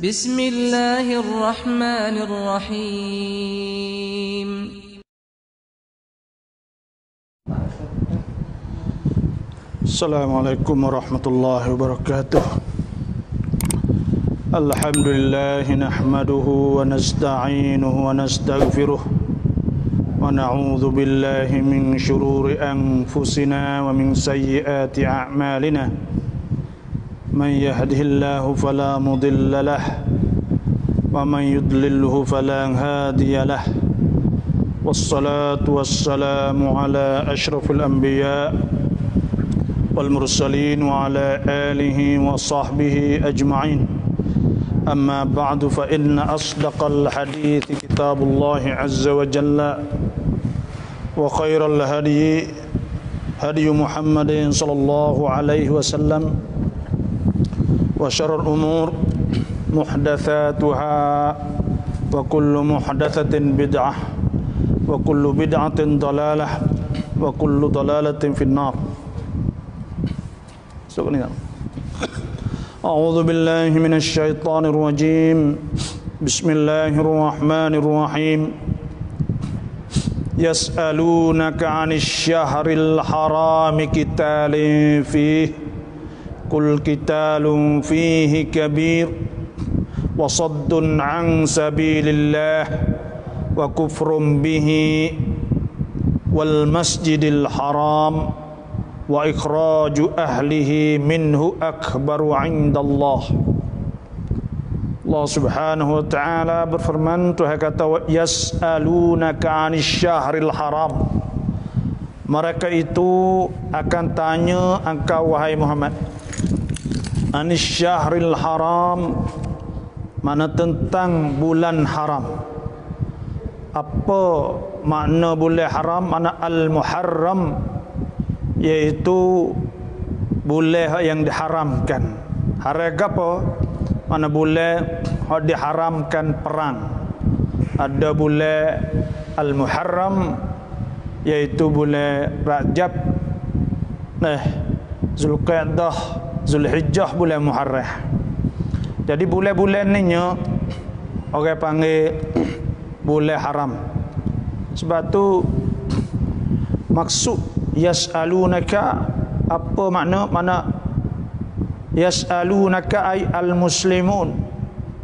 Bismillahirrahmanirrahim. Assalamualaikum warahmatullahi wabarakatuh. Alhamdulillah nahmaduhu wa nasta'inuhu wa nastaghfiruh wa na'udzu billahi min shururi anfusina wa min sayyiati a'malina. Man yahdihillahu fala mudilla lahu wa man yudlilhu fala hadiya lahu. Wassalatu wassalamu ala asyrafil anbiya wal mursalin wa ala alihi wa sahbihi ajma'in. Amma ba'du, fa inna asdaqal hadithi kitabullahi azza wa jalla wa khairal hadi hadi Muhammadin sallallahu alaihi wasallam wa syarrul umur muhdatsatuha wa kullu muhdatsatin bid'ah wa kullu bid'atin dalalah wa kullu dalalatin finnar. A'udzu billahi minasy syaithanir rajim. Bismillahirrahmanirrahim. Yas'alunaka 'anil syahril harami qitalin fihi qul qitalun fihi kabir wa saddun 'an sabilillah wa kufrun bihi wal masjidil haram wa ikhraju ahlihi minhu akbaru 'indallah. Allah Subhanahu wa ta'ala berfirman, Tuhan kata, yas'alunaka 'anil syahril haram. Mereka itu akan tanya engkau wahai Muhammad, 'anil syahril haram, mana tentang bulan haram. Apa makna bulan haram? Mana al-muharram, yaitu bulan yang diharamkan. Hari apa? Mana bulan yang diharamkan perang. Ada bulan al-muharram, yaitu bulan Rajab, Zulqa'dah, Zulhijjah, bulan Muharram. Jadi bulan-bulan ni orang panggil bulan haram. Sebab tu maksud yas'alunaka, apa makna? Mana yas'alunaka ay al-muslimun,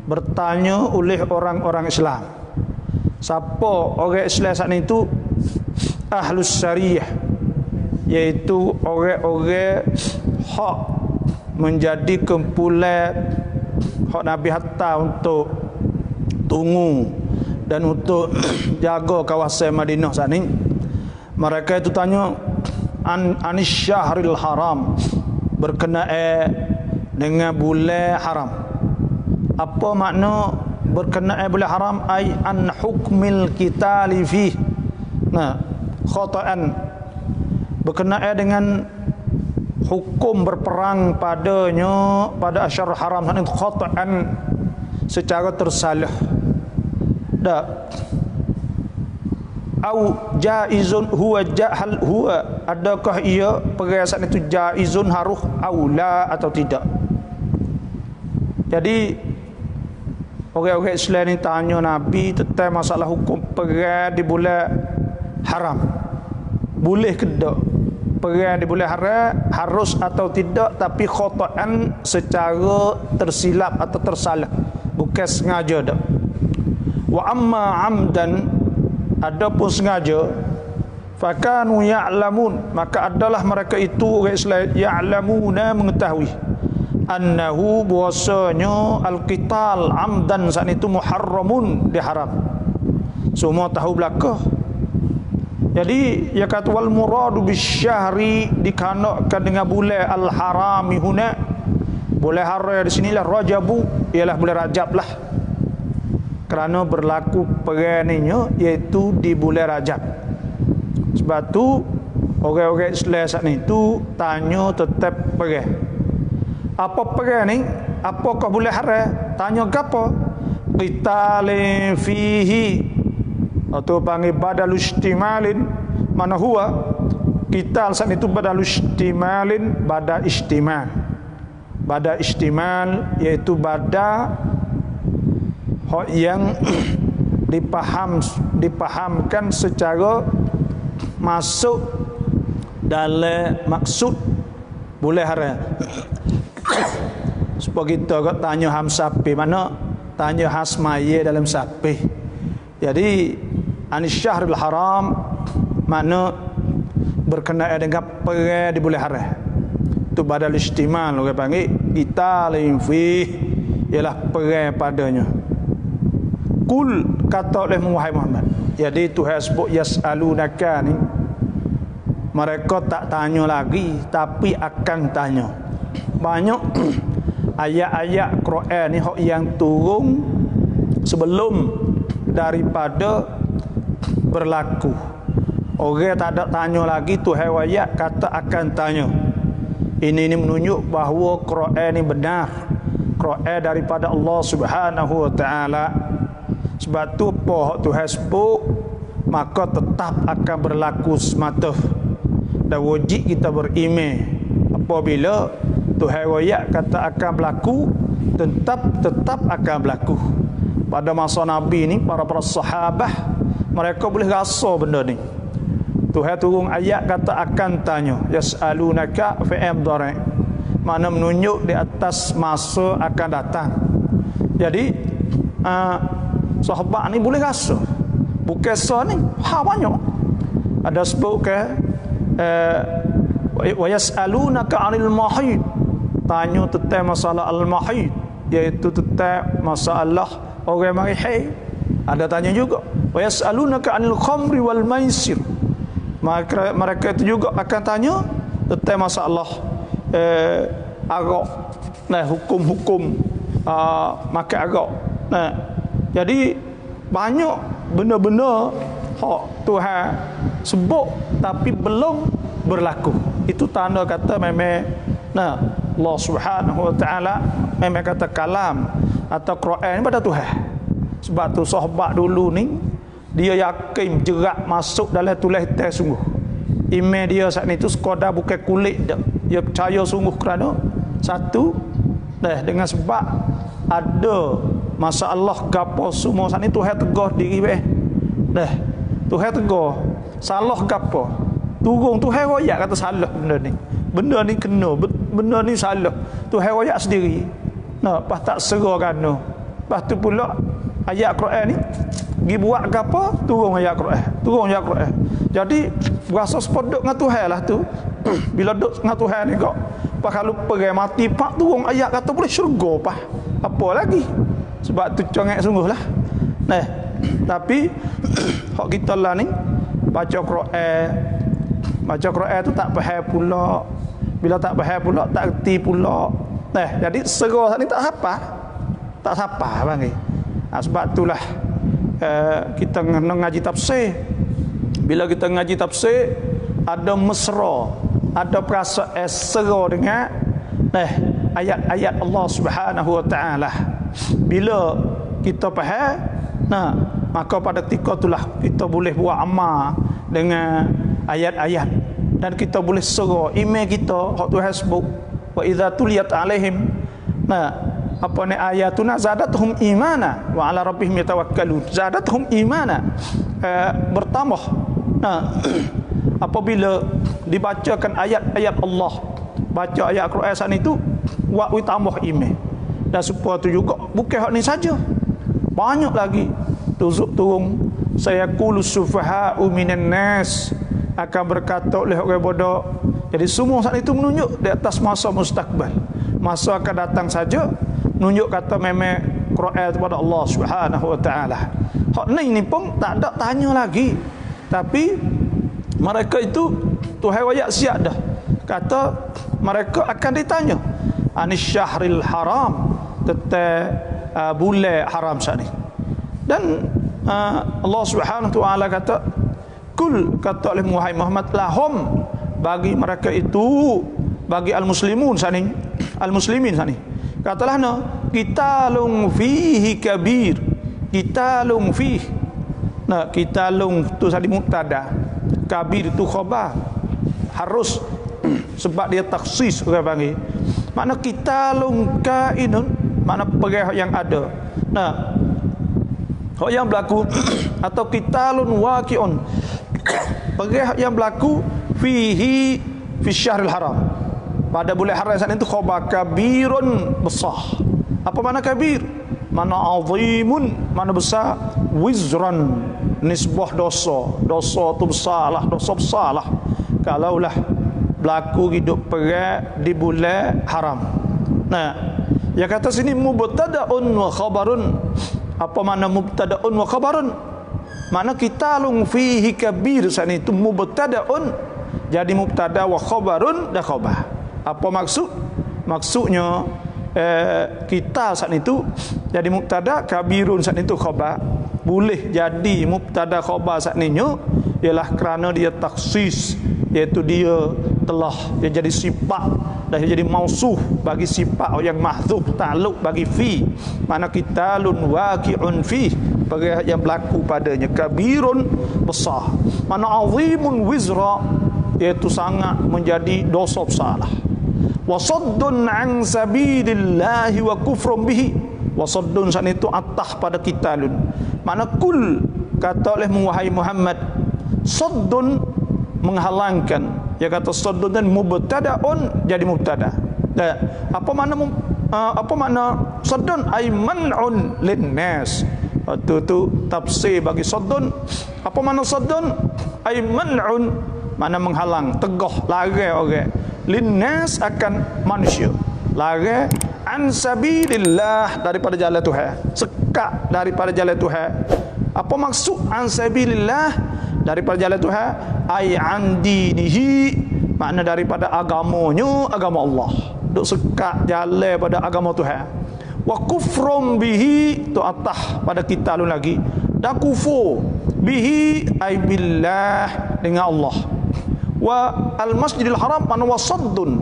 bertanya oleh orang-orang Islam. Siapa orang Islam saat itu? Ahlus syariah, yaitu orang-orang hak menjadi kumpulan hak Nabi hatta untuk tunggu dan untuk jaga kawasan Madinah saat ini. Mereka itu tanya anis syahril haram, berkenaan dengan bulan haram. Apa makna berkenaan bulan haram? Ay an hukmil qitali fi, khata'an, berkenaan dengan hukum berperang padanya, pada asyar haram itu khata'an, secara tersalah. Au jaizun huwa jahal huwa, adakah ia perasaan itu jaizun harus aula atau tidak. Jadi orang-orang Islam ni tanya Nabi tentang masalah hukum perang di bulan haram. Boleh ke tak perang di bulan haram, harus atau tidak, tapi khata'an, secara tersilap atau tersalah, bukan sengaja dak. Wa amma amdan, adapun sengaja, fakanu ya'lamun, maka adalah mereka itu orang Islam ya'lamuna, mengetahui, annahu, bahwasanya al-qital amdan saat itu muharramun, diharam. Semua tahu belakang. Jadi ia kata wal muradu bisyahri, dikanakan dengan bulan al-harami huna, bulan haram di sinilah Rajabu, ialah bulan Rajab lah. Kerana berlaku perannya iaitu di bulan Rajab. Sebab tu orang-orang Islam saat itu tanya tetap perang. Apa perang ni? Apakah bulan haram? Tanya gapo? Qitalin fihi, atau panggil badal istimalin. Mana huwa? Qital saat itu badal istimalin, badal istimal. Badal istimal iaitu badal hak yang dipahamkan secara masuk dalam maksud boleh haram. Supaya kita kau tanya ham sapi mana, tanya has maya dalam sapi. Jadi anis syahrul haram mana berkenaan dengan perang di bulan haram. Itu badal istimal orang panggil kita lain fi ialah perang padanya. Kul kata oleh Muhammad. Jadi Tuhan sebut yas'alunaka ni, mereka tak tanya lagi tapi akan tanya. Banyak ayat-ayat Quran ni yang turun sebelum daripada berlaku. Orang tak ada tanya lagi, Tuhan ayat kata akan tanya. Ini menunjuk bahawa Quran ni benar, Quran daripada Allah Subhanahu wa taala. Sebab tu apa Tuhan sebut, maka tetap akan berlaku semata. Dan wajib kita beriman apabila Tuhan ayat kata akan berlaku, tetap akan berlaku. Pada masa Nabi ni, para sahabat mereka boleh rasa benda ni. Tuhan turun ayat kata akan tanya, yas'alunaka fi'am dhari, mana menunjuk di atas masa akan datang. Jadi sahabat ni boleh rasa, bukan so ni banyak ada sebut ke wa yas'alunaka 'anil mahid, tanya tentang masalah al-mahid, iaitu tentang masalah orang mari haid. Ada tanya juga wa yas'alunaka 'anil khamri wal maisir, mereka itu juga akan tanya tentang masalah arak, nah hukum-hukum makan arak. Nah, jadi banyak benda-benda hak Tuhan sebut tapi belum berlaku. Itu tanda kata memang Allah Subhanahu wa taala memang kata kalam atau Quran pada Tuhan. Sebab tu sahabat dulu ni dia yakin jerak masuk dalam tulis teks sungguh. Iman dia saat ni tu sekadar bukan kulit dak. Dia percaya sungguh kerana satu dengan sebab ada masalah gapo semua saat ni Tuhan tegur diri Tuhan tegur salah gapo. Turun Tuhan royak kata salah benda ni. Benda ni kena, benda ni salah. Tuhan royak sendiri. Lepas tak serahkan. Lepas tu pula ayat Quran ni pergi buat gapo, turun ayat Quran. Jadi berasa sepodok dengan Tuhan lah tu. Bila duduk dengan Tuhan ni kok, pas kalau pergi mati pak turun ayat kata boleh syurga pak. Apa lagi? Sebab tu congek sungguh lah. Tapi hak kita lah ni baca Quran tu tak faham pula. Bila tak faham pula tak erti pula. Jadi serah ni tak siapa bang. Sebab itulah kita ngaji tafsir. Bila kita ngaji tafsir ada mesra, ada perasa sera dengan ayat-ayat Allah Subhanahu wa taala. Bila kita faham, maka pada ketika itulah kita boleh buat amal dengan ayat-ayat dan kita boleh sera iman kita. Hak Tuhan sebut wa idza tuliyat alaihim apa ni ayatuna zadatuhum imana wa ala rabbihim yatawakkalun. Zadatuhum imana, bertambah. Apabila dibacakan ayat-ayat Allah, baca ayat Quran saat itu wa tambah iman. Dan supaya tu juga bukan hak ni saja, banyak lagi turun saya qulu sufaha'u minan nas, akan berkata oleh orang bodoh. Jadi semua saat itu menunjuk di atas masa mustakbal, masa akan datang saja. Menunjuk kata memang Quran kepada Allah Subhanahu wa taala. Hak ni pun tak ada tanya lagi. Tapi mereka itu Tuhan wayak siap dah. Kata mereka akan ditanya anis syahril haram, tentang bulan haram saat ni. Dan Allah Subhanahu wa taala kata kul, kata oleh Muhammad, lahum, bagi mereka itu, bagi al-muslimin saat ni, katalah qitalun fihi kabir, qitalun fihi. Qitalun tu tadi mubtada, kabir itu khabar, harus sebab dia taksis orang panggil. Makna qitalun kainun, makna perang yang ada. hak yang berlaku atau qitalun waqi'un perang yang berlaku fihi fi syahril haram, pada bulan haram saat itu khabar kabirun, besar. Apa makna kabir? Mana azimun, mana besar. Wizran, nisbah dosa. Dosa tu besarlah, dosa besarlah kalaulah berlaku hidup perang di bulan haram. Nah, yang kata sini mubtada'un wa khabarun. Apa makna mubtada'un wa khabarun? Makna qitalun fihi kabir saat itu mubtada'un, jadi mubtada wa khabarun dan khabar. Apa maksud? Maksudnya kita saat itu jadi mubtada, kabirun saat itu khabar. Boleh jadi mubtada khabar saat ini ialah kerana dia taksis, iaitu dia telah dia jadi sifat dan dia jadi mausuf bagi sifat yang mahdzuf ta'alluq bagi fi. Mana qitalun waqi'un fi, perang yang berlaku padanya. Kabirun, besar. Mana azimun wizra, iaitu sangat menjadi dosa besarlah. Wasaddun an sabilillahi wa kufrun bihi. Wasaddun saat itu atah pada qitalun. Mana kul, kata oleh wahai Muhammad, saddun menghalangkan. Dia kata saddun dan mubtada'un jadi mubtada. Dan apa makna saddun? Ay man'un linnas. Itu tafsir bagi saddun. Apa makna saddun? Ay man'un, mana menghalang, tegah, larang orang. Linnas akan manusia. Larang an sabilillah, daripada jalan Tuhan. Sekat daripada jalan Tuhan. Apa maksud an sabilillah? Daripada jalan Tuhan. Ai an dinihi, makna daripada agamanya, agama Allah. Duk sekat jalan pada agama Tuhan. Wa kufrum bihi, tu atah pada kita lu lagi. Dan kufur bihi ay billah, dengan Allah. Wa al masjidil haram man wasaddun,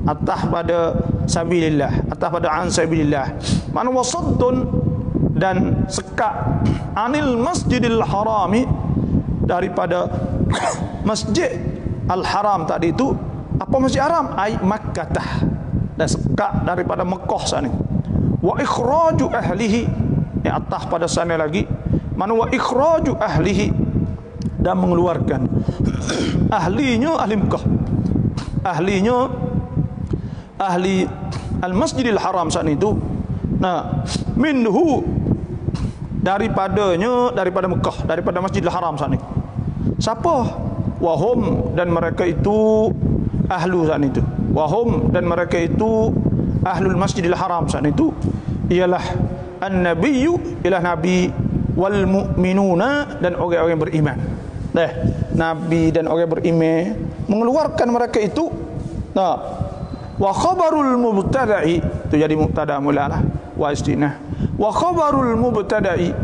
atah pada sabilillah, atah pada an sabilillah. Man wasaddun, dan sekat anil masjidil harami, daripada masjid al-haram tadi itu. Apa masjid haram? Ai Makkah, dan sekat daripada Mekah sana. Wa ikhraju ahlihi, yang atas pada sana lagi. Mana wa ikhraju ahlihi, dan mengeluarkan ahlinya, ahli Mekah, ahlinya ahli al-masjidil haram sana itu. Nah, minhu, daripadanya, daripada Mekah, daripada Masjidil Haram sana. Siapa? Wahum, dan mereka itu ahlu sana itu. Wahum, dan mereka itu ahlul Masjidil Haram sana itu ialah an-nabiyyu, ialah nabi, wal mu'minuna, dan orang-orang yang beriman. Nabi dan orang yang beriman mengeluarkan mereka itu. Nah, wa khabarul mubtada'i, itu jadi mubtada mulalah wa istinah. Wa khabarul mubtada'i,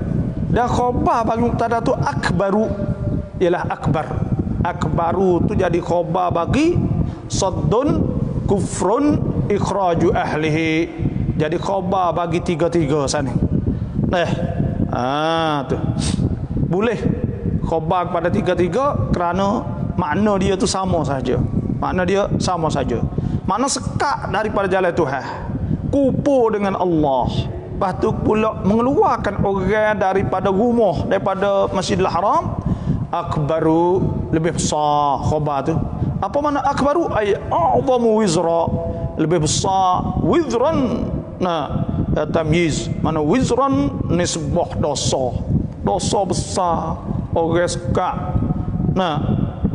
dan khabar bagi mubtada tu akbaru, ialah akbar. Akbaru tu jadi khabar bagi saddun, kufrun, ikhraju ahlihi, jadi khabar bagi tiga-tiga sana. Tu boleh khabar pada tiga-tiga kerana makna dia tu sama saja. Makna dia sama saja. Makna sekat daripada jalan Tuhan, kumpul dengan Allah. Lepas tu pula mengeluarkan orang daripada rumah, daripada Masjidil Haram. Akbaru, lebih besar khabar tu. Apa makna akbaru? Ay a'zamu wizra, lebih besar. Wizran, nah, tamyiz. Mana wizran, nisbah dosa. Dosa besar, orang sekat. Nah,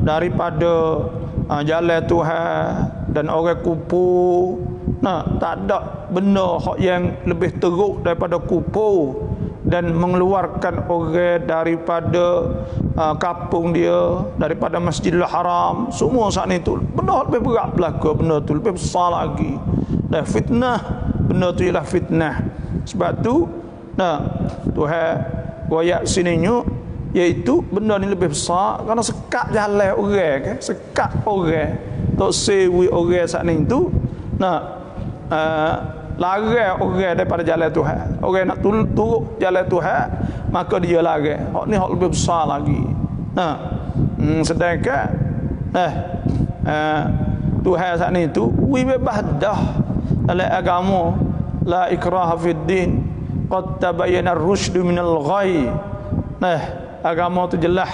daripada jalan Tuhan, dan orang kumpul. Nah, tak ada benda yang lebih teruk daripada kumpul dan mengeluarkan orang daripada kampung dia, daripada Masjidil Haram. Semua saat itu benda lebih berat berlaku, benda tu lebih besar lagi. Dan fitnah, benda tu ialah fitnah. Sebab tu Tuhan royak sininya, iaitu benda ni lebih besar kerana sekat jalan orang kan, sekat orang tok sewi orang saat ni tu. Larang orang daripada jalan Tuhan. Orang nak turut jalan Tuhan, maka dia larang. Hak ni hak lebih besar lagi. Sedangkan Tuhan saat ni tu bebas dah dalam agama, la ikraha fid din. qad tabayyana ar-rusydu minal ghayy. Nah, agama tu jelas.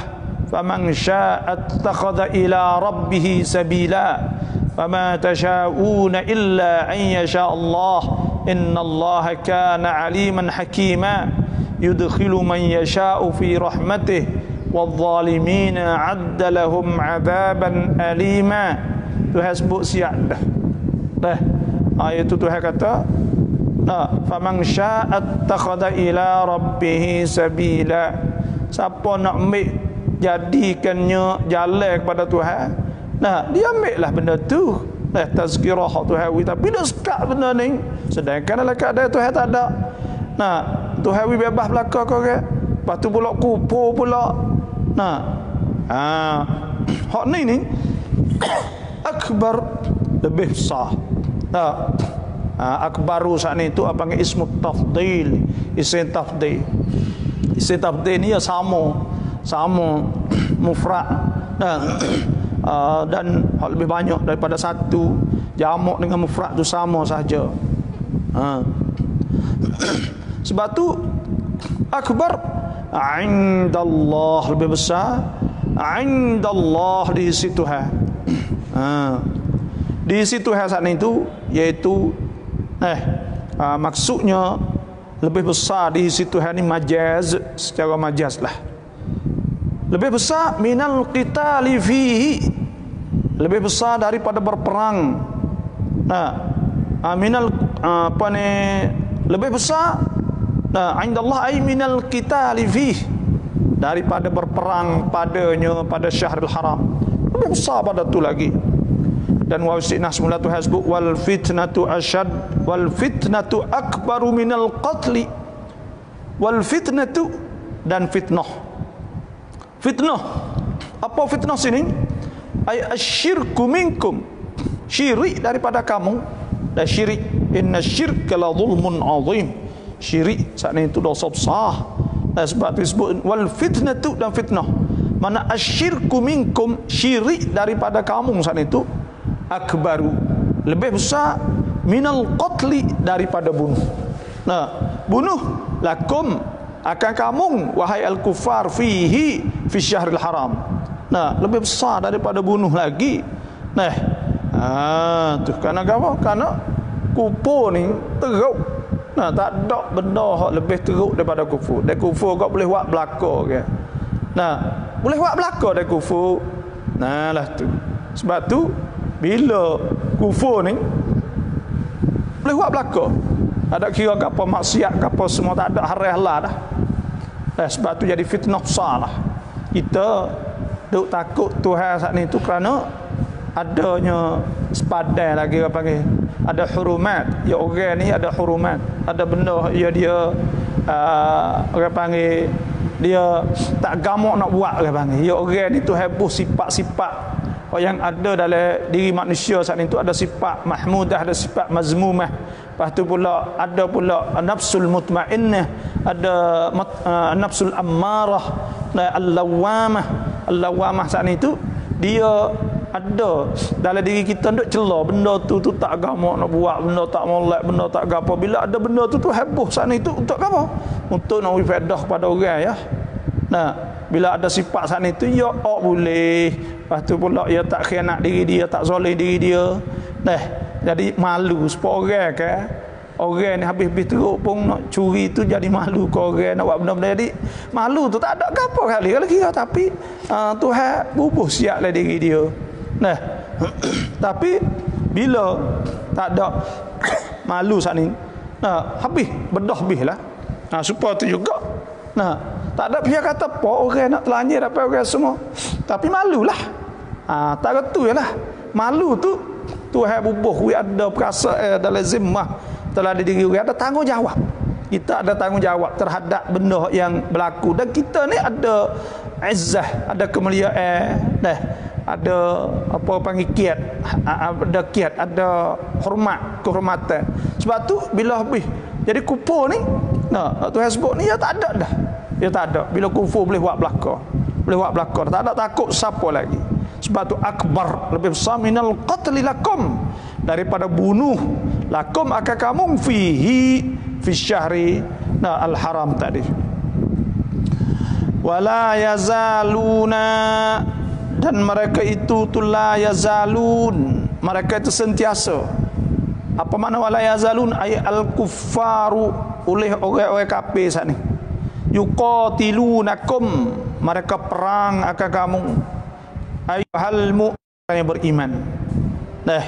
Faman syaa'a ittakhadha ila rabbih sabila. Wama tasyauna illa an yasha Allah. Innallaha kana aliman hakima. Yudkhilu man yasha'u fi rahmatihi wadh-dhalimina 'adda lahum 'adzaban alima. Tuhan sebut siap dah. Dah. Ayat itu Tuhan kata, nah, faman syaa'a ittakhadha ila rabbih sabila. Siapa nak ambil jadikannya jalan kepada Tuhan, nah, dia ambil lah benda tu. Nah, tazkirah Tuhan, tapi dia sekat benda ni. Sedangkan dalam keadaan Tuhan tak ada. Nah, Tuhan bebas belaka kau ke. Lepas tu pula kupur pula. Nah, hak ni akbar, lebih besar. Nah, akbaru saat ni tu apa panggil ismu tafdil, isim tafdil. Isim tafdil ni ya sama mufrad. Dan hal lebih banyak daripada satu. Jamak dengan mufrad tu sama saja. Sebab tu akbar indallah, lebih besar. Indallah, di sisi Tuhan. Di sisi Tuhan saat itu, iaitu maksudnya lebih besar di sisi Tuhan ni majaz, secara majaz lah. Lebih besar minal qitali fihi, lebih besar daripada berperang. Minal lebih besar. Indallah ay minal qitali fihi, daripada berperang padanya pada Syahrul Haram. Lebih besar pada tu lagi. Dan wa istiqnah semula tu hasbuk wal fitnatu asyad wal fitnatu akbaru minal qatli. Wal fitnatu, dan fitnah. Fitnah, apa fitnah sini? Ay asyirku minkum, syirik daripada kamu. Dan syirik, inna syirka la zulmun azim. Syirik saat ini itu dosa besar. Dan sebab itu disebut wal fitnatu, dan fitnah. Mana asyirku minkum, syirik daripada kamu saat itu, akbaru, lebih besar, minal qatli, daripada bunuh. Nah, bunuh lakum, akan kamu wahai al-kufar, fihi, fi syahril haram. Nah, lebih besar daripada bunuh lagi. Nah, tu kerana apa? Kerana kufur ni teruk. Nah, tak ada benda hak lebih teruk daripada kufur. Dan kufur kau boleh buat belaka ke. Nah, boleh buat belaka dan kufur. Nah lah tu. Sebab tu bila kufur ni boleh buat belaka, ada kira apa maksiat apa semua, tak ada haram halal dah. Sebab tu jadi fitnah besar lah. Kita duk takut Tuhan saat ni tu kerana adanya sepadan lagi apa panggil, ada hurumat. Ya orang ni ada hurumat, ada benda ya dia orang panggil dia tak gamak nak buat, orang panggil. Ya orang ni tu heboh sifat-sifat yang ada dalam diri manusia saat itu. Ada sifat mahmudah, ada sifat mazmumah. Lepas tu pula ada pula nafsul mutmainnah, ada nafsul ammarah, al-lawamah. Al-lawamah saat itu dia ada dalam diri kita, duk celah benda tu tak gamak nak buat, benda tak molek, benda tak gapo. Bila ada benda tu heboh saat itu untuk apa? Untuk nak faedah kepada orang ya. Nah, bila ada sifat saat itu ya boleh. Lepas tu pula ia tak khianat diri dia, tak zalim diri dia. Nah, jadi malu supaya orang ke orang ni habis-habis teruk pun nak curi tu, jadi malu ke orang nak buat benda-benda. Jadi malu tu tak ada gapo kali kalau kira, tapi Tuhan bubuh siaplah diri dia. Nah, tapi bila tak ada malu saat ni, nah habis bedah habislah. Nah, supaya tu juga. Nah, tak ada pihak kata apa orang nak telanjir apa orang semua, tapi malulah. Tak betul lah. Malu tu Tuhan bubuh we ada perasaan dalam zimmah, telah ada diri we ada tanggungjawab. Kita ada tanggungjawab terhadap benda yang berlaku, dan kita ni ada izzah, ada kemuliaan, ada apa panggil kiat, ada kiat, ada hormat, kehormatan. Sebab tu bila habis jadi kufur ni, Tuhan sebut ni ya tak ada dah. Ya tak ada. Bila kufur boleh buat belaka. Boleh buat belaka. Tak ada takut siapa lagi. Sebab tu akbar, lebih besar minal qatli lakum, daripada bunuh lakum akan kamu fihi fi syahri Nah, al-haram tadi. Wala yazaluna, dan mereka itu tu la yazalun, mereka itu sentiasa. Apa makna wala yazalun? Ay al-kuffaru, oleh orang-orang kafir saat ni. Yuqatilunakum, mereka perang akan kamu. Ayyuhal mu'min yang beriman. Nah,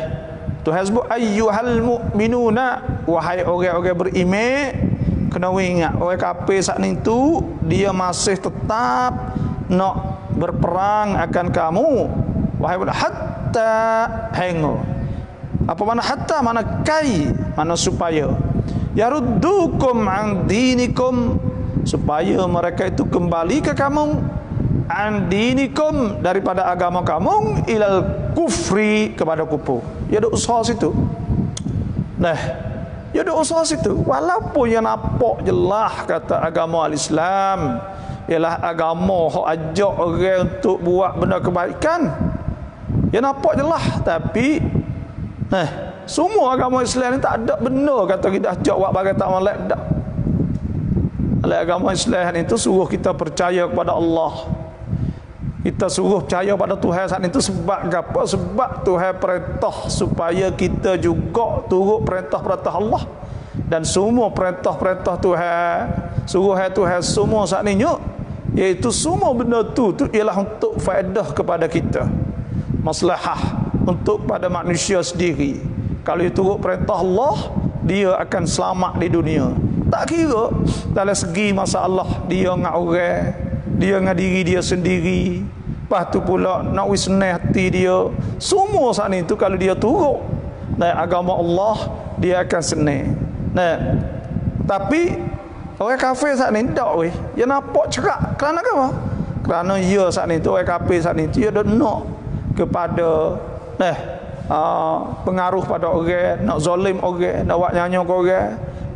Tuhan sebut ayyuhal mu'minuna, wahai orang-orang beriman. Kena ingat orang kafir saat ni tu dia masih tetap nak berperang akan kamu, wahai hatta hengo. Apa mana hatta? Mana kai? Mana supaya? Yaruddukum an dinikum, supaya mereka itu kembali ke kamu, an dinikum, daripada agama kamu, ilal kufri, kepada kufur. Ya ada usaha situ. Nah, ya ada usaha situ. Walaupun yang nampak jelas kata agama al-Islam ialah agama hok ajak orang untuk buat benda kebaikan, ya nampak jelas, tapi semua agama Islam ni tak ada benda kata kita ajak buat bagai tak molek dak. Agama Islam itu suruh kita percaya kepada Allah. Kita suruh percaya pada Tuhan saat itu sebab apa? Sebab Tuhan perintah supaya kita juga turut perintah-perintah Allah. Dan semua perintah-perintah Tuhan, suruhan Tuhan semua saat ini, iaitu semua benda tu ialah untuk faedah kepada kita, maslahah untuk pada manusia sendiri. Kalau itu turut perintah Allah, dia akan selamat di dunia. Tak kira dalam segi masalah dia dengan orang, dia dengan diri dia sendiri, lepas tu pula nak wisnah hati dia, semua saat itu kalau dia turut agama Allah, dia akan senang. Tapi orang kafir saat ni tak weh, dia nampak cerak. Kerana apa? Kerana dia saat ni tu, orang kafir saat ni tu, dia nak kepada pengaruh pada orang, nak zalim orang, nak buat nyanyi ke orang.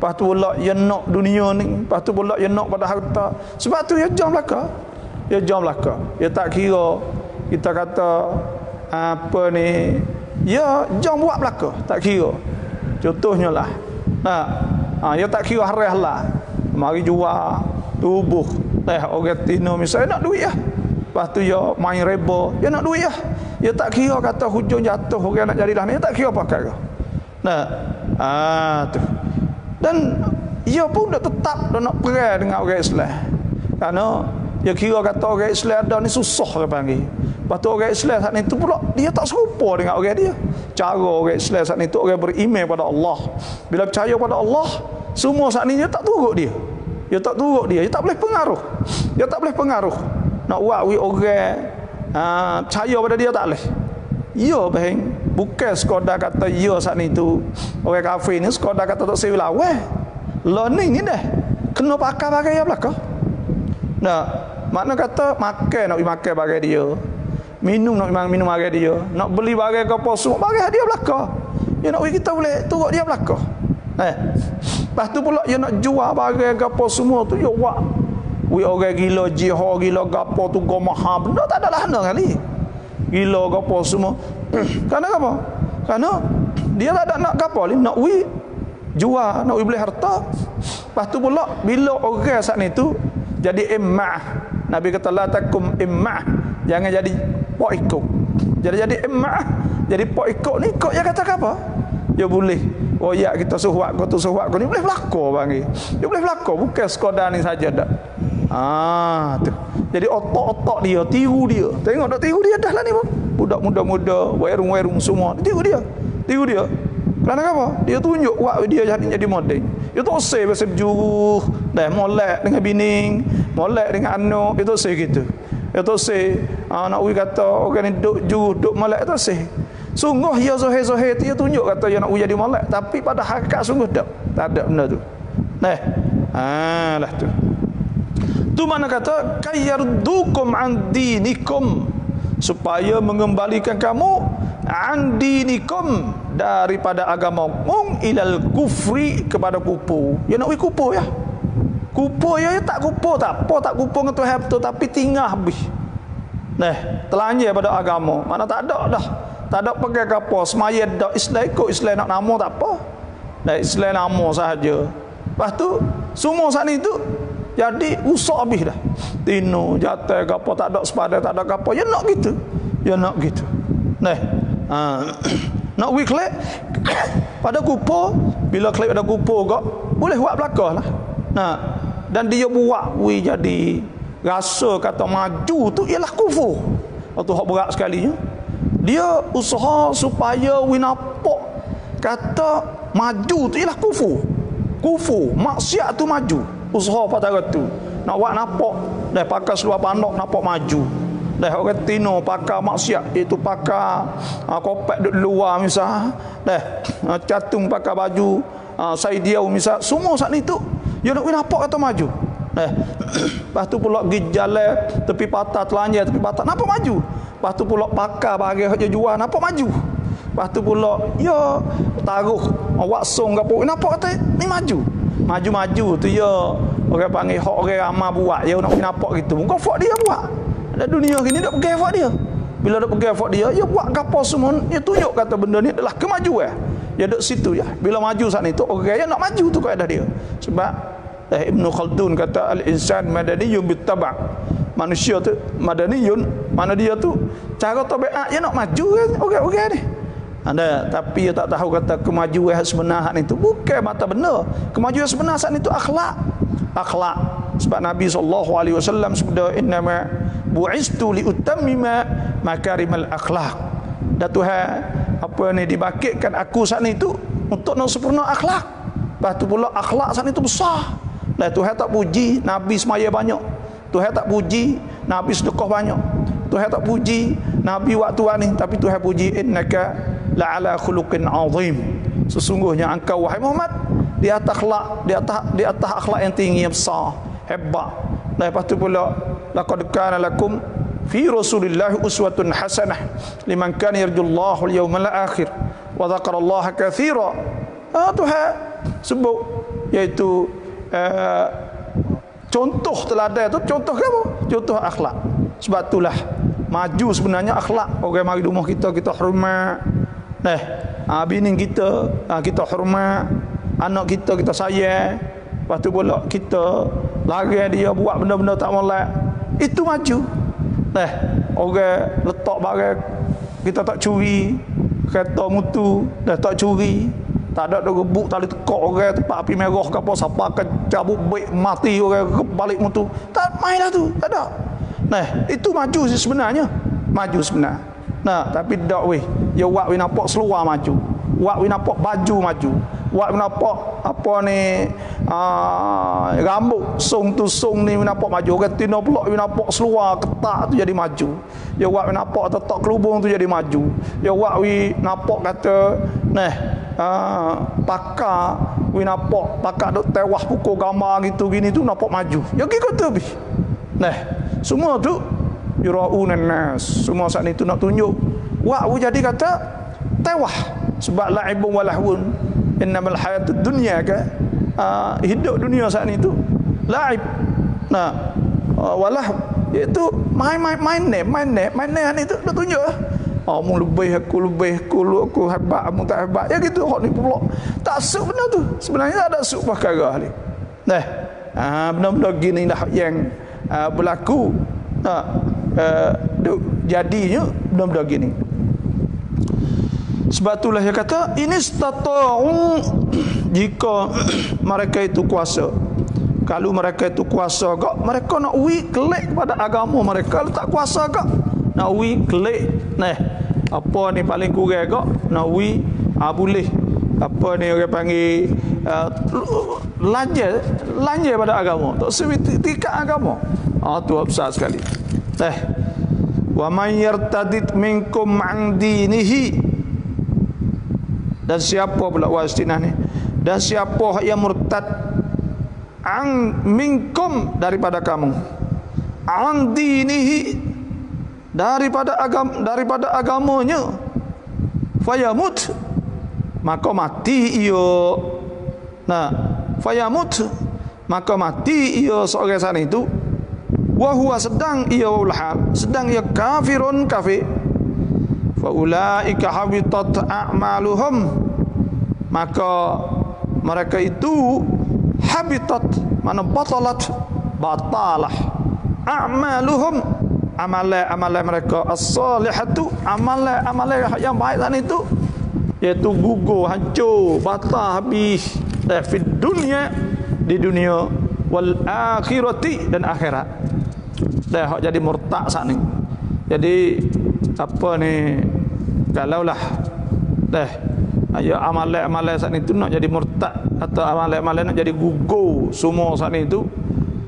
Lepas tu pula dia nak dunia ni, lepas tu pula dia nak pada harta. Sebab tu dia jam belaka. Dia jam belaka. Dia tak kira kita kata apa ni, dia jam buat belaka, tak kira. Contohnya lah, dia tak kira haras lah, mari jual tubuh orang Tino misalnya nak duit lah. Lepas tu dia main reba, dia nak duit lah. Dia tak kira kata hujung jatuh orang nak jadilah ni, dia tak kira apa kata. Tu. Dan ia pun dah tetap dah nak perang dengan orang Islam. Kerana dia kira kata orang Islam ada ni susah dia panggil. Lepas tu orang Islam saat ni tu pula dia tak serupa dengan orang dia. Cara orang Islam saat ni tu orang beriman pada Allah. Bila percaya pada Allah, semua saat ni dia tak turut dia. Dia tak turut dia, dia tak boleh pengaruh. Dia tak boleh pengaruh. Nak buat orang percaya pada dia tak boleh. Ya bang, bukan sekadar kata ya saat ni tu orang kafir ni sekadar kata tak sewi lawan. Learning ni dah kena pakai ya belaka. Makna kata makan nak makan bagai dia, minum nak minum bagai dia, nak beli bagai ke apa semua bagai dia belaka. Dia nak kita boleh turut dia belaka. Lepas tu pula dia nak jual bagai ke apa semua tu dia buat. Orang gila jihad, gila gapo tu gomaha benda tak ada lahna kali. Gila gapo semua. Kerana apa? Kerana dia tak ada nak gapo ni, nak jual, nak beli harta. Lepas tu pula bila orang saat ni tu jadi immah. Nabi kata la takum immah, jangan jadi pok ikut. Jadi immah, jadi pok ikut ni ikut dia kata apa? Dia boleh. Oh ya kita suhwat kau tu suhwat kau ni boleh berlaku panggil. Dia boleh berlaku bukan sekadar ni saja dak. Tu. Jadi otak-otak dia tiru dia. Tengok dak tiru dia dah lah ni bang. Budak muda-muda, wairung-wairung semua tiru dia. Tiru dia. Kerana apa? Dia tunjuk wak dia jadi model. Dia tak usah pasal berjuruh, dah molek dengan bining, molek dengan anak, dia tak usah gitu. Dia tak usah nak kata orang ni duk juruh, duk molek, tak usah. Sungguh ya zahir-zahir dia tunjuk kata dia nak jadi molek, tapi pada hakikat sungguh tak ada benda tu. Lah tu. Tu mana kata kayardukum an dinikum, supaya mengembalikan kamu an dinikum, daripada agama ilal kufri, kepada kufur. Ya nak kufur ya. Kufur ya tak kufur tak apa, tak kufur dengan Tuhan betul, tapi tinggal habis. Telanjang pada agama. Mana tak ada dah. Tak ada pakai apa, semaya dak Islam ikut Islam nak nama tak apa. Islam nama sahaja. Lepas tu Semua saat itu jadi usak habis dah. Tino, jatuh ke apa, tak ada sepadan, tak ada apa. Ya nak gitu. Ya nak gitu. Nah, nak we klek pada kupo, bila klek pada kupo kok boleh buat belakang lah. Nah, dan dia buat we jadi rasa kata maju tu ialah kufur. Waktu hak berat sekali ya. Dia usaha supaya we nampak kata maju tu ialah kufur. Kufur, maksiat tu maju. Usaha pada tu. Nak buat nampak dah pakai seluar pandok nampak maju. Dah orang tino pakai maksiat itu pakai kopek duduk luar misal. Dah catung pakai baju saidiau misal. Semua saat itu dia nak nampak kata maju. Lepas tu pula pergi jalan tepi patah telanjang tepi patah nampak maju. Lepas tu pula pakai bagi hak jual nampak maju. Lepas tu pula ya taruh awak song gapo nampak kata ni maju. Maju-maju tu ya orang panggil hak orang ramai buat ya nak nampak gitu. Muka fak dia buat. Ada dunia gini dak pegang fak dia. Bila dak pegang fak dia, ya buat gapo semua dia tunjuk kata benda ni adalah kemajuan. Ya duk situ ya. Bila maju saat itu orang yang nak maju tu kaedah dia. Sebab Ibnu Khaldun kata al-insan madaniyun bittaba'. Manusia tu madaniyun, mana dia tu cara tabiat dia nak maju kan orang-orang ni. Ada tapi dia tak tahu kata kemajuan sebenar itu bukan mata benda. Kemajuan sebenar saat itu akhlak. Akhlak. Sebab Nabi SAW sebut innama bu'istu li utammima makarimal akhlak. Dan Tuhan apa ni dibangkitkan aku saat itu untuk nak sempurna akhlak. Lepas tu pula akhlak saat itu besar. Dan Tuhan tak puji Nabi semaya banyak. Tuhan tak puji Nabi sedekah banyak. Tuhan tak puji Nabi waktu ni, tapi Tuhan puji innaka la'ala khuluqin azim. Sesungguhnya engkau wahai Muhammad di atas akhlak, di atas akhlak yang tinggi yang besar, hebat. Dan lepas tu pula laqad kana lakum fi Rasulillahi uswatun hasanah liman kana yarjullaha wal yawmal akhir wa dzakarallaha katsira. Tuhan sebut iaitu contoh teladan tu contoh apa? Contoh akhlak. Sebab itulah maju sebenarnya akhlak. Orang mari rumah kita hormat. Bini kita kita hormat, anak kita sayang. Lepas tu pula kita larang dia buat benda-benda tak molek. Itu maju. Orang letak barang kita tak curi, kereta mutu dah tak curi. Tak ada rebuk tali tekak orang tempat api merah ke apa siapa akan cabut baik mati orang balik mutu. Tak main dah tu, tak ada. Itu maju sebenarnya. Maju sebenar. Tapi tak weh. Ya wak we nampak seluar maju. Wak we nampak baju maju. Wak we nampak apa ni rambut song tu song ni we nampak maju. Orang tino pula we nampak seluar ketak tu jadi maju. Ya wak we nampak tetak kelubung tu jadi maju. Ya wak we nampak kata pakar we nampak pakar duk tewas pukul gambar gitu gini tu nampak maju. Ya gitu tu bi. Semua tu yuraunan nas. Semua saat itu nak tunjuk wak we jadi kata tewas sebab la'ibun walahun innamal hayatud dunya kan hidup dunia saat itu la'ib. Walah iaitu main itu dah tunjuk mu lebih aku hebat mu tak hebat ya gitu hak ni pula tak suk benda tu sebenarnya tak ada suk perkara ni. Benda-benda gini dah yang berlaku jadinya benda-benda gini. Sebab itulah dia kata ini stata'u jika mereka itu kuasa. Kalau mereka itu kuasa gak mereka nak klik kepada agama mereka. Kalau tak kuasa gak nak klik apa ni paling kurang gak nak boleh apa ni orang panggil lanja pada agama tak sewitika agama. Tu besar sekali. Wa may yartadid minkum an dinihi. Dan siapa pula wastinah ni? Dan siapa yang murtad an minkum daripada kamu, an dinihi daripada agamanya, fayamut maka mati ia. Fayamut maka mati ia seorang sana itu. Wa huwa sedang ia sedang ia kafirun kafir. Fa ulaika habitat a'maluhum maka mereka itu habitat, mana batalat, batalah a'maluhum, amalan mereka as-salihatu, amalan yang baik tadi itu, iaitu gugur, hancur, batal, habis fi dunia, di dunia, wal akhirati, dan akhirat. Dah jadi murtad saat ni. Jadi apa ni, kalaulah dah ayo amalan saat ni tu nak jadi murtad atau amalan nak jadi gugur semua saat ni tu,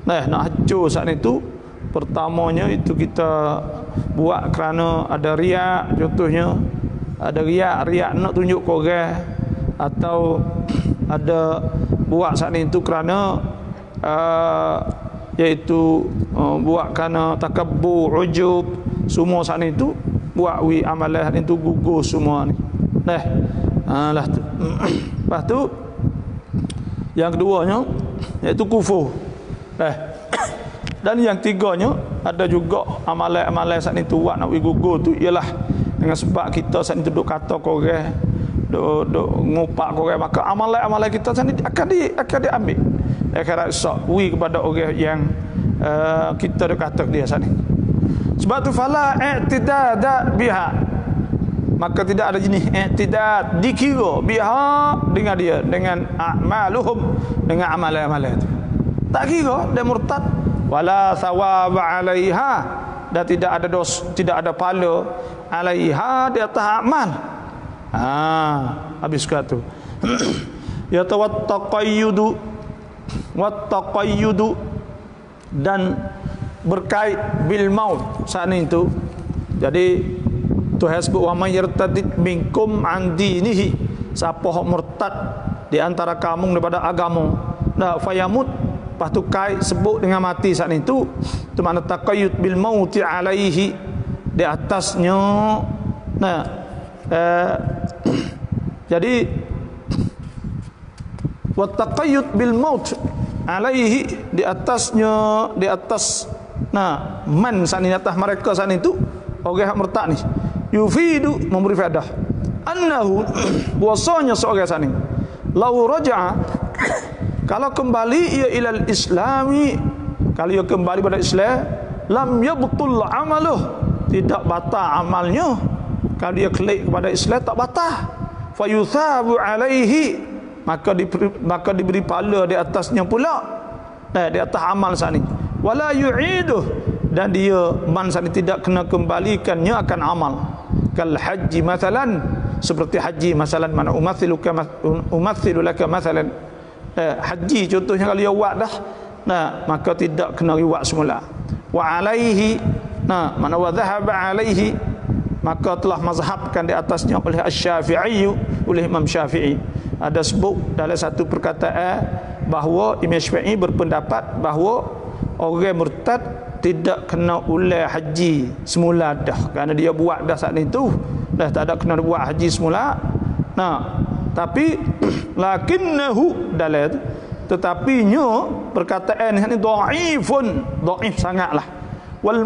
dah nak hancur saat ni tu, pertamanya itu kita buat kerana ada riak, contohnya ada riak nak tunjuk ke orang, atau ada buat saat ni tu kerana iaitu buat kerana takabbur, ujub, semua saat ni tu buat amalan saat ni tu gugur semua ni. Lah tu. Lepas tu yang keduanya iaitu kufur. Dan yang tiganya ada juga amalan-amalan saat ni tu buat nak gugur tu ialah dengan sebab kita saat ni duduk kata korang, duk ngupak korang, maka amalan-amalan kita saat ni akan diambil akhirat esok kepada orang yang kita duk kata dia saat ni. Sebab tu fala i'tidada biha, maka tidak ada jenis i'tidad, dikira biha dengan dia, dengan a'maluhum, dengan amalan-amalan itu tak kira dia murtad. Wala thawab 'alaiha, dan tidak ada dos, tidak ada pahala 'alaiha di atas amal. Habis kata ya tawattaqayyudu wattaqayyudu, dan berkait bil maut saat itu. Jadi Tuhan sebut wa may yartadid minkum an dinihi, siapa hok murtad di antara kamu daripada agama, dah fayamut, lepas tu kait sebut dengan mati saat itu, tu makna taqayyud bil mauti alaihi, di atasnya. Jadi wa taqayyud bil maut alaihi, di atasnya, di atas man saat ini, atas mereka saat itu orang yang murtad ni, yufidu, memberi faedah annahu, bahwasanya seorang saat ini lau raja'a, kalau kembali ia ilal islami, kalau ia kembali pada Islam, lam yabtul amaluh, tidak batal amalnya. Kalau dia klik kepada Islam tak batal. Fayuthabu alaihi, maka diberi pahala di atasnya pula, di atas amal saat ini. Wala yu'iduh, dan dia man saat ini tidak kena kembalikannya akan amal. Kal haji masalan, seperti haji masalan, mana umathilu laka masalan, haji contohnya kalau dia buat dah, maka tidak kena riwayat semula. Wa alaihi, mana wa dhahaba alaihi, maka telah mazhabkan di atasnya oleh Asy-Syafi'i, oleh Imam Syafi'i. Ada sebut dalam satu perkataan bahawa Imam Syafi'i berpendapat bahawa orang murtad tidak kena ulang haji semula dah, kerana dia buat dah saat itu, dah tak ada kena buat haji semula. Tapi lakinnahu dalam, tetapinya perkataan ini dhaifun, dhaif sangatlah. Wal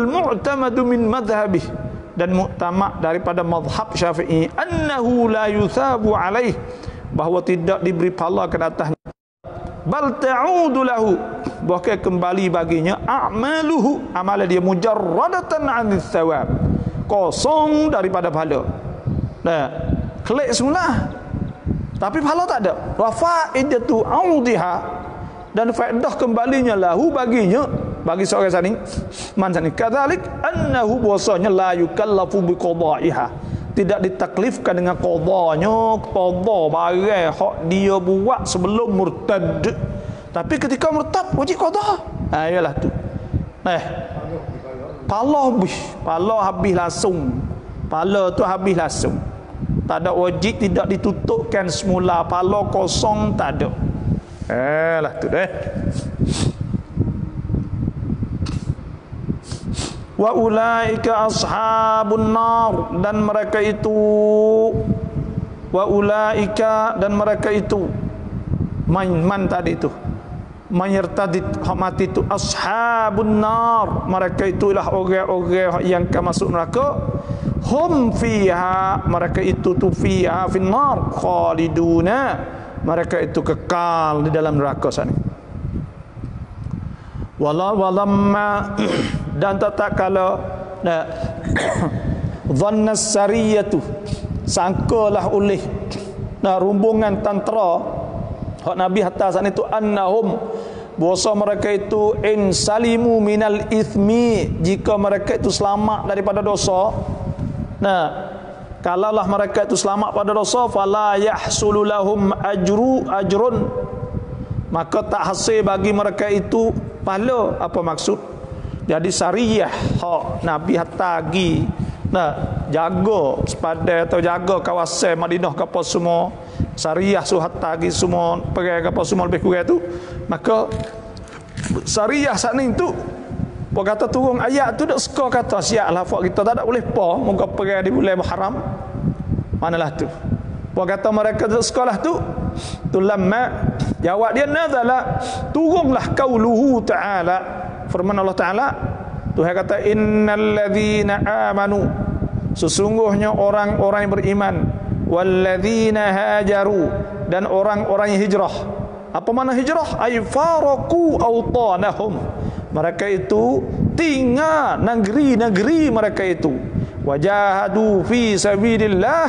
mu'tamadu min madhhabih, dan muktamad daripada mazhab Syafi'i, annahu la yuthabu alaih, bahawa tidak diberi pahala ke atasnya, bal ta'udu lahu, bahkan kembali baginya a'maluhu, amalan dia, mujarradatan 'anil thawab, kosong daripada pahala. Klik semula tapi pahala tak ada. Wa faidatu audiha, dan faedah kembalinya lahu baginya, bagi seorang sani man sani, kadzalik annahu, bahwasanya la yukallafu bi qada'iha, tidak ditaklifkan dengan qadanya, qada barang hak dia buat sebelum murtad, tapi ketika murtad wajib qada. Iyalah tu. Pala habis langsung, pala tu habis langsung, tak ada wajib, tidak ditutupkan semula, pala kosong tak ada. Lah tu deh. Wa ulaika ashabun nar, dan mereka itu, wa ulaika, dan mereka itu, man tadi itu, mayartadid, mati itu, ashabun nar, mereka itulah orang-orang yang akan masuk neraka. Hum fiha, mereka itu tu fiha fin nar khaliduna, mereka itu kekal di dalam neraka sana. Walamma dan tak kala dhanna sariyatu sangkalah oleh rombongan tentera hak Nabi hatta saat itu annahum bahwa mereka itu in salimu minal ithmi, jika mereka itu selamat daripada dosa. Nah, kalaulah mereka itu selamat pada dosa, fala yahsulu lahum ajrun, maka tak hasil bagi mereka itu pahala. Apa maksud? Jadi sariyah hak Nabi hatagi jaga sepada atau jaga kawasan Madinah ke apa semua, sariyah suhat tagi semua pergi ke apa semua lebih kurang tu. Maka sariyah saat ni tu Pak kata turun ayat tu dak suka kata siaplah Pak kita tak ada boleh pa muka pergi di bulan Muharram. Manalah tu. Pak kata mereka tu sekolah tu lamma jawab dia nazala turunlah qauluhu ta'ala, firman Allah Ta'ala, Tuhan kata innal ladzina amanu, sesungguhnya orang-orang yang beriman, walladzina hajaru, dan orang-orang yang hijrah. Apa makna hijrah? Ay faraku awtanahum, mereka itu tinggal negeri-negeri mereka itu. Wajahadu fi sabilillah,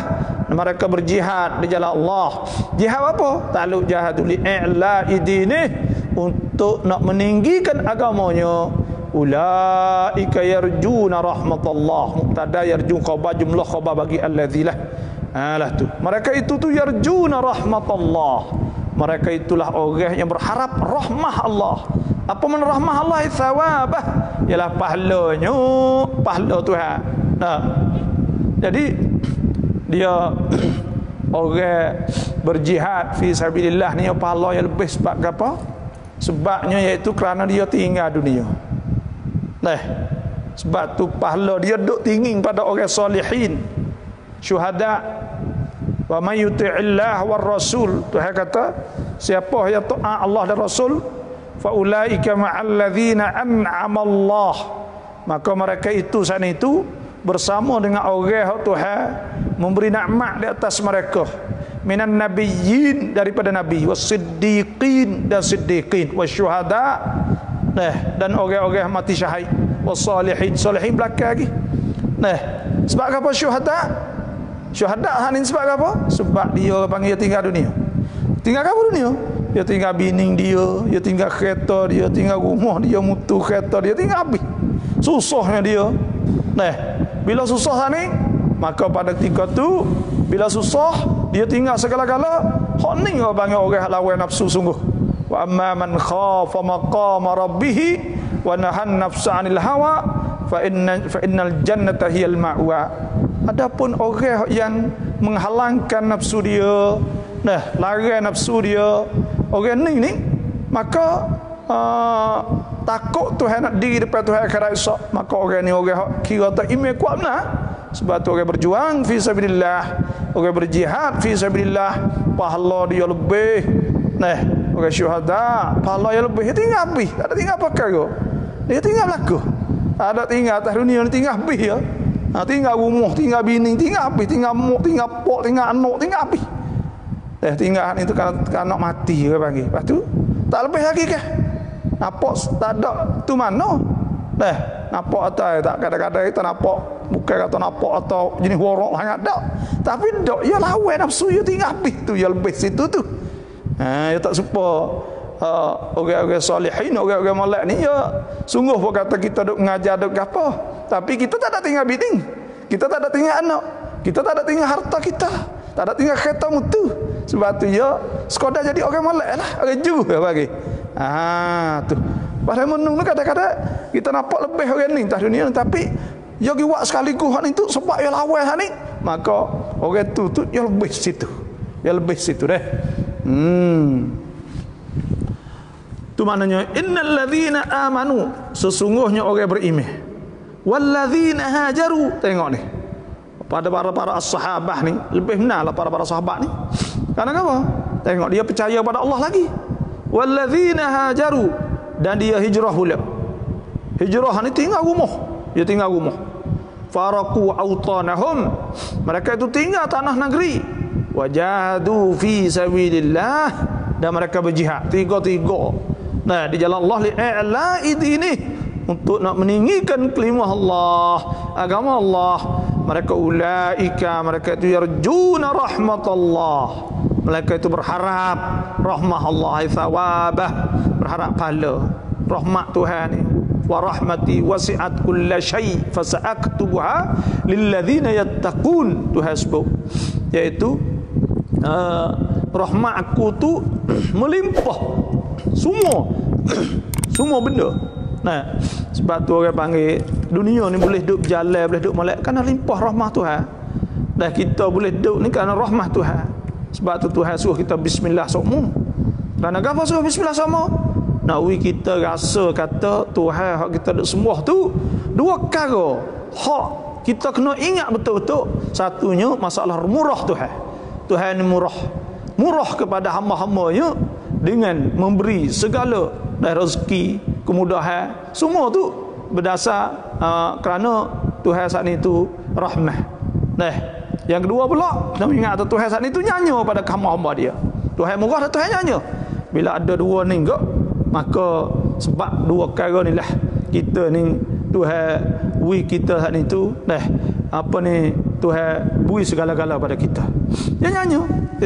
mereka berjihad di jalan Allah. Jihad apa? Ta'alluq jahadu li'i'la'i dinih, untuk nak meninggikan agamanya. Ulaika yarjuna rahmatullah, mubtada yarjun khabar, jumlah khabar bagi alladzilah. Alah tu. Mereka itu tu yarjuna rahmatullah. Mereka itulah orang yang berharap rahmah Allah. Apa mana rahmah Allah? Thawabah, ialah pahalanya, pahala Tuhan. Nah, jadi dia orang berjihad fi sabilillah ni pahala yang lebih sebab apa? Sebabnya iaitu kerana dia tinggal dunia. Nah, sebab tu pahala dia duk tinggi pada orang salihin, syuhada. Wa may yuti'illah war rasul, Tuhan kata siapa yang taat Allah dan Rasul, fa ulaika ma'al ladzina an'ama Allah, maka mereka itu sana itu bersama dengan orang yang Tuhan memberi nikmat di atas mereka, minan nabiyyin, daripada nabi, was-siddiqin, dan siddiqin, wasyuhada, dan orang-orang mati syahid, was-salihin, salihin belakang lagi. Nah, sebab apa syuhada? Syuhada ni sebab apa? Sebab dia panggil tinggal dunia. Tinggal apa dunia? Dia tinggal bini dia tinggal kereta dia, tinggal rumah dia, mutu kereta dia, tinggal habis. Susahnya dia. Nah, bila susah ni, maka pada ketika tu bila susah dia tinggal segala-gala. Hak ni orang panggil orang lawan nafsu sungguh. Wa amma man khafa maqama rabbih wa nahan nafsa 'anil hawa fa innal jannata hiyal ma'wa. Adapun orang yang menghalangkan nafsu dia, larang nafsu dia, orang ni maka takut Tuhan nak diri depan Tuhan akhirat esok, maka orang ni orang kira tak iman kuat benar. Sebab tu orang berjuang fi sabilillah, orang berjihad fi sabilillah, pahala dia lebih. Orang syuhada pahala dia lebih. Dia tinggal habis, tak ada tinggal perkara. Dia tinggal berlaku. Ada tinggal atas dunia ni, tinggal habis ya. Tinggal rumah, tinggal bini, tinggal habis, tinggal mak, tinggal pok, tinggal anak, tinggal habis. Tinggal itu kan anak mati dia panggil. Lepas tu tak lebih lagi ke? Nampak tak ada tu mana? Nampak atau tak, kadang-kadang kita nampak bukan kata nampak atau jenis warok sangat tak. Tapi dok ya lawan nafsu dia tinggal habis tu, ya lebih situ tu. Ya tak serupa orang-orang salihin, orang-orang molek ni ya sungguh pun kata kita duk mengajar duk apa, tapi kita tak ada tinggal bini, kita tak ada tinggal anak, kita tak ada tinggal harta kita, tak ada tinggal kereta mutu. Sebab tu ya sekadar jadi orang molek lah, orang ju bagi. Tu padahal menung kadang-kadang kita nampak lebih orang ni atas dunia, tapi ya giwak sekaligus hak ni tu sebab ya lawan hak ni, maka orang tu ya lebih situ, ya lebih situ deh. Itu maknanya innal ladzina amanu, sesungguhnya orang beriman, walladzina hajaru. Tengok ni pada para sahabat ni lebih benarlah para sahabat ni. Karena apa? Tengok dia percaya pada Allah lagi. Walladzina hajaru, dan dia hijrah pula. Hijrah ni tinggal rumah, dia tinggal rumah. Faraku awtanahum, mereka itu tinggal tanah negeri. wajahadu fi sabilillah, dan mereka berjihad tiga-tiga nah di jalan Allah li'a'la'i dinih, untuk nak meninggikan kalimah Allah, agama Allah. Mereka mereka itu yarjuna rahmatullah, mereka itu berharap rahmah Allah, thawabah, berharap pahala rahmat Tuhan ni. Wa rahmati wasi'at kulla syai' fasa'aktubuha lilladzina yattaqun, Tuhan sebut, iaitu rahmat aku tu melimpah semua benda. Nah, sebab tu orang panggil dunia ni boleh duduk berjalan, boleh duduk molek kerana limpah rahmah Tuhan. Dan kita boleh duduk ni kerana rahmah Tuhan. Sebab tu Tuhan suruh kita bismillah semua. Kerana apa suruh bismillah semua? Nak kita rasa kata Tuhan hak kita duk sembah tu dua perkara. Hak kita kena ingat betul-betul. Satunya masalah murah Tuhan. Tuhan ni murah kepada hamba-hambanya dengan memberi segala rezeki, kemudahan, semua tu berdasar kerana Tuhan saat itu rahmah. Nah, yang kedua pula, kita ingat Tuhan saat itu nyanyi pada hamba-hamba dia. Tuhan murah dan Tuhan nyanyi. Bila ada dua ni enggak, maka sebab dua perkara ni lah kita ni Tuhan beri kita saat itu, apa ni, Tuhan beri segala-gala pada kita. Dia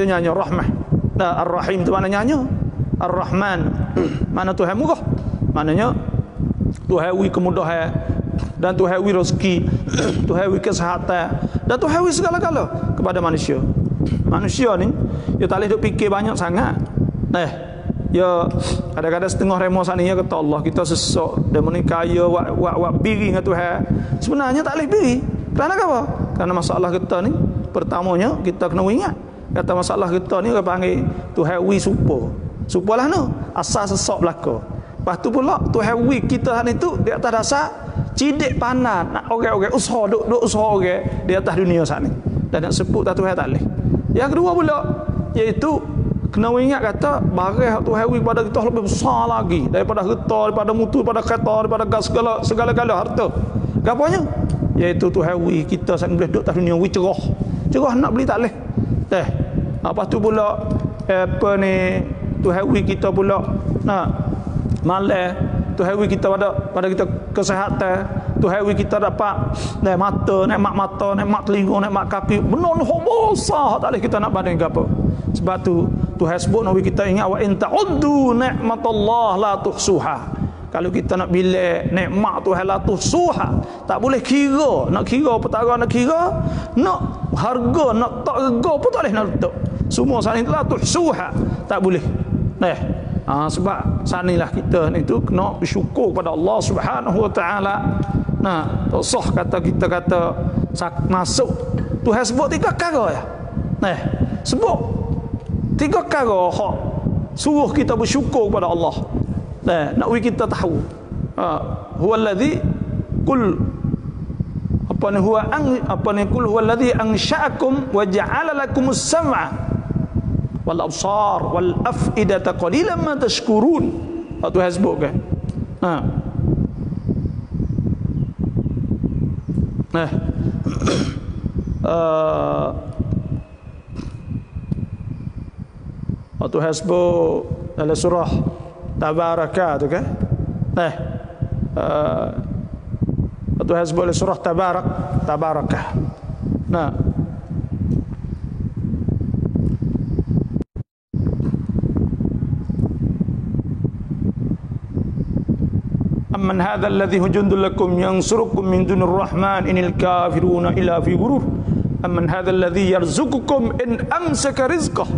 nyanyi rahmah. Dan Ar-Rahim tu mana nyanyi? Ar-Rahman mana Tuhan murah, maknanya Tuhan beri kemudahan, dan Tuhan beri rezeki, Tuhan beri kesihatan, dan Tuhan beri segala-gala kepada manusia. Manusia ni dia tak boleh duk fikir banyak sangat. Ya kadang-kadang setengah remo sana ya kata Allah kita sesak dan menikaya wak biri dengan Tuhan. Sebenarnya tak boleh biri. Kerana apa? Kerana masalah kita ni, pertamanya kita kena ingat kata masalah kita ni orang panggil Tuhan wi supalah no asal sesak belaka. Lepas tu pula Tuhan wi kita hari tu di atas dasar cidik panas nak orang-orang usaha duk usaha orang di atas dunia saat ni, dan nak sebut tak Tuhan tak boleh. Yang kedua pula iaitu kena ingat kata barang Tuhan wi pada kita lebih besar lagi daripada harta, daripada mutu, daripada kereta, daripada gas, segala-gala harta. Apanya? Iaitu Tuhan wi kita saat boleh duduk atas dunia wi cerah nak beli tak boleh. Lepas tu pula apa ni Tuhan wi kita pula malam, Tuhan wi kita pada kita kesihatan, Tuhan wi kita dapat mata, nikmat telinga, nikmat kaki, benar besar tak boleh kita nak banding apa. Sebab tu Tuhan sebut nabi kita ingat wa in ta'uddu ni'matallah la tuhsuha. Kalau kita nak bilik nikmat Tuhan la tuhsuha, tak boleh kira. Nak kira petara, nak kira, nak harga, nak tak harga pun tak boleh nak letak. Semua saat ini la tuhsuha, tak boleh. Sebab saat inilah kita ni tu kena bersyukur kepada Allah Subhanahu wa taala. Tak sah kata kita kata masuk. Tuhan sebut tiga perkara ya. Sebut tiga perkara hak suruh kita bersyukur kepada Allah. Nak kita tahu. Huwallazi kul kul huwallazi ansha'akum wa ja'ala lakumus sam'a wal absar wal af'idata qalilan ma tashkurun. Tuhan sebut kan. Tuhan sebut dalam surah Tabarakah tu kan. Tuhan sebut dalam surah Tabarakah. Amman hadzal ladzi hujundul lakum yansurukum min dunir rahman inil kafiruna illa fi ghurur. Amman hadzal ladzi yarzuqukum in amsaka rizqahu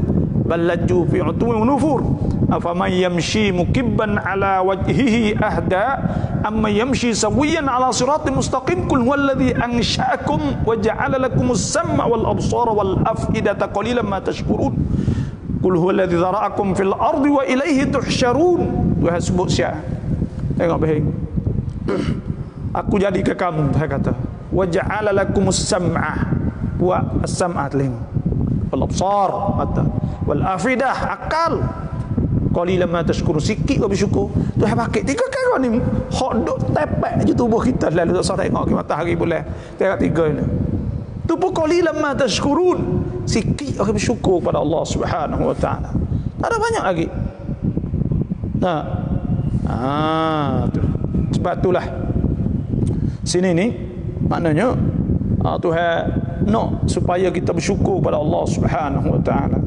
bal lajju fi utwin nufur. Afaman yamshi mukibban ala wajhihi ahda amma yamshi sawiyan ala siratin mustaqim. Qul huwallazi ansha'akum wa ja'ala lakumus sam'a wal absara wal af'idata qalilan ma tashkurun. Qul huwallazi zara'akum fil ardi wa ilayhi tuhsyarun. Tuhan sebut siapa? Tengok baik. Aku jadikan kamu, Tuhan kata, wa ja'ala lakumus sam'a wa as-sam'a telinga, wal absar mata, wal afidah akal, qalilan ma tashkurun, sikit kau bersyukur. Tuhan pakai tiga perkara ni hok duk tepek je tubuh kita lalu tak sore tengok matahari bulan tengok tiga ni. Tu pun qalilan ma tashkurun. Sikit orang bersyukur pada Allah Subhanahu wa taala. Tak ada banyak lagi. Nah. Tu. Sebab itulah sini ni maknanya Tuhan nak supaya kita bersyukur pada Allah Subhanahu wa taala.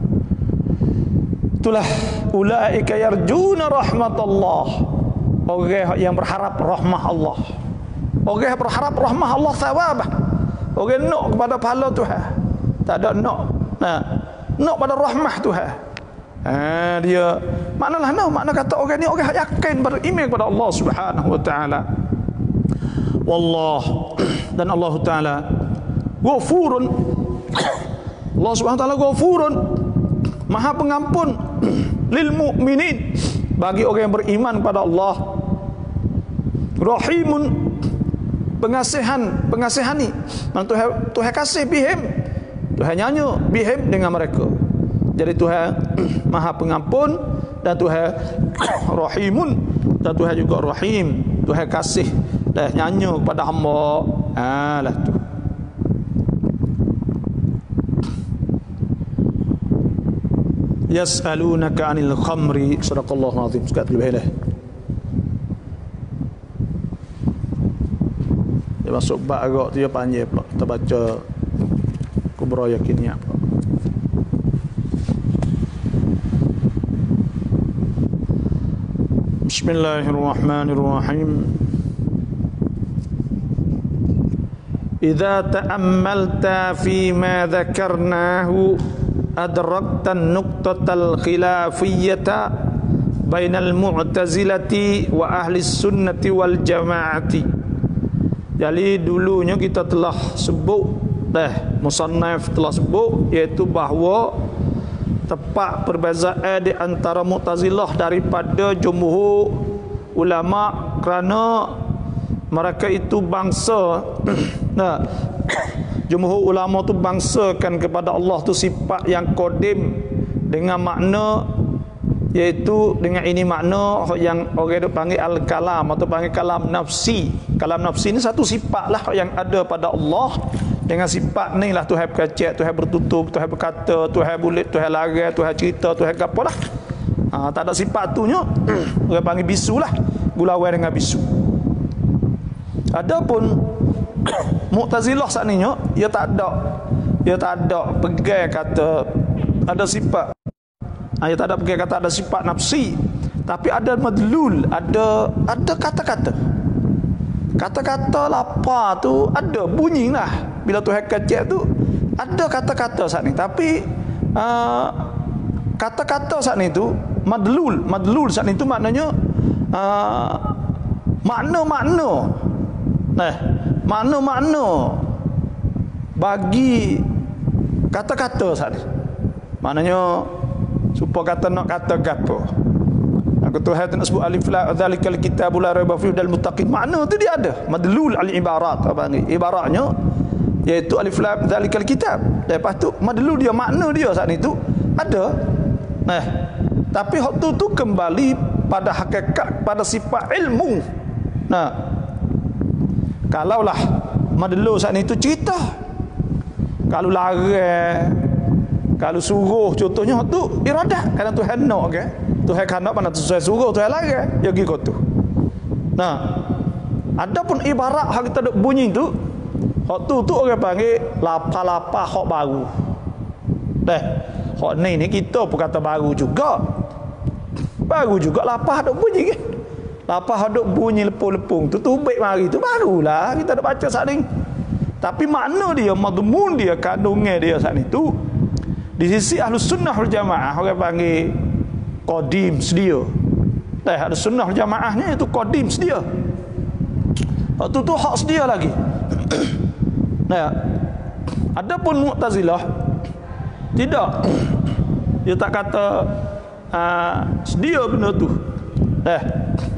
Itulah ulaika yarjuna rahmatullah. Orang yang berharap rahmah Allah. Orang yang berharap rahmah Allah thawab. Orang nak kepada pahala Tuhan. Tak ada nak. Nak pada rahmah Tuhan. Dia maknalah makna kata orang ni orang yakin beriman kepada Allah Subhanahu wa taala. Wallah, dan Allah taala Ghafurun. Allah Subhanahu wa taala Ghafurun, Maha pengampun lil mu'minin, bagi orang yang beriman kepada Allah. Rahimun, pengasihani. Tuhan kasih bihim. Tuhan nyanyi bihim dengan mereka. Jadi Tuhan Maha pengampun, dan Tuhan Rahimun, dan Tuhan juga Rahim. Tuhan kasih dan nyanyi kepada hamba. Lah tu. Yas'alunaka 'anil khamri. Sadaqallahu azim. Sekat lebih dah. Dia masuk bab agak tu dia panjang pula. Kita baca Kubra Yakiniyah pula. Bismillahirrahmanirrahim. Idza ta'ammalta fi ma dzakarnahu adrakta an-nuqtatal khilafiyyata bainal mu'tazilati wa ahli sunnati wal jamaati. Jadi dulunya kita telah sebut musannaf telah sebut, iaitu bahawa tepat perbezaan di antara Mu'tazilah daripada jumhur ulama, kerana mereka itu bangsa jumhur ulama tu bangsakan kepada Allah tu sifat yang qadim dengan makna, iaitu dengan ini makna yang orang itu panggil al-kalam atau panggil kalam nafsi. Kalam nafsi ni satu sifat lah yang ada pada Allah. Dengan sifat ni lah Tuhan berkacak, Tuhan bertutur, Tuhan berkata, Tuhan bulit, Tuhan larang, Tuhan cerita, Tuhan apa lah. Tak ada sifat tu nya orang panggil bisu lah, gulawai dengan bisu. Adapun Mu'tazilah saat ni nya, dia tak ada pegang kata ada sifat. Dia tak ada pegang kata ada sifat nafsi, tapi ada madlul, ada kata-kata. Kata-kata lapar tu ada bunyi lah. Bila Tuhan kacak tu ada kata-kata saat ni, tapi kata-kata saat ni tu madlul saat ni tu maknanya makna-makna. Makna-makna bagi kata-kata saat ni. Maknanya supaya kata nak kata gapo. Aku Tuhan nak sebut alif lam dzalikal kitabul la raiba fihi hudal muttaqin. Makna tu dia ada. Madlul al ibarat, apa ni? Ibaratnya iaitu alif lam dzalikal kitab. Lepas tu madlul dia, makna dia saat ni tu ada. Tapi hak tu kembali pada hakikat, pada sifat ilmu. Kalaulah madlul saat ni tu cerita. Kalau larang, kalau suruh, contohnya hak tu iradah, kerana Tuhan nak ke? Tuhan kan nak mana Tuhan suruh, Tuhan larang, dia pergi kau tu. Adapun ibarat hak kita duk bunyi tu, hak tu orang panggil lapar-lapar hak baru. Hak ni kita pun kata baru juga. Baru juga lapar duk bunyi ke? Lapar duk bunyi lepung-lepung tu baik mari tu barulah kita duk baca saat ni. Tapi makna dia, madmun dia, kandungan dia saat ni tu di sisi Ahlus Sunnah wal Jamaah orang panggil qadim sedia. Ahlus Sunnah wal Jamaahnya itu qadim sedia. Waktu tu hak sedia lagi. Adapun Mu'tazilah tidak. Dia tak kata sedia benda tu.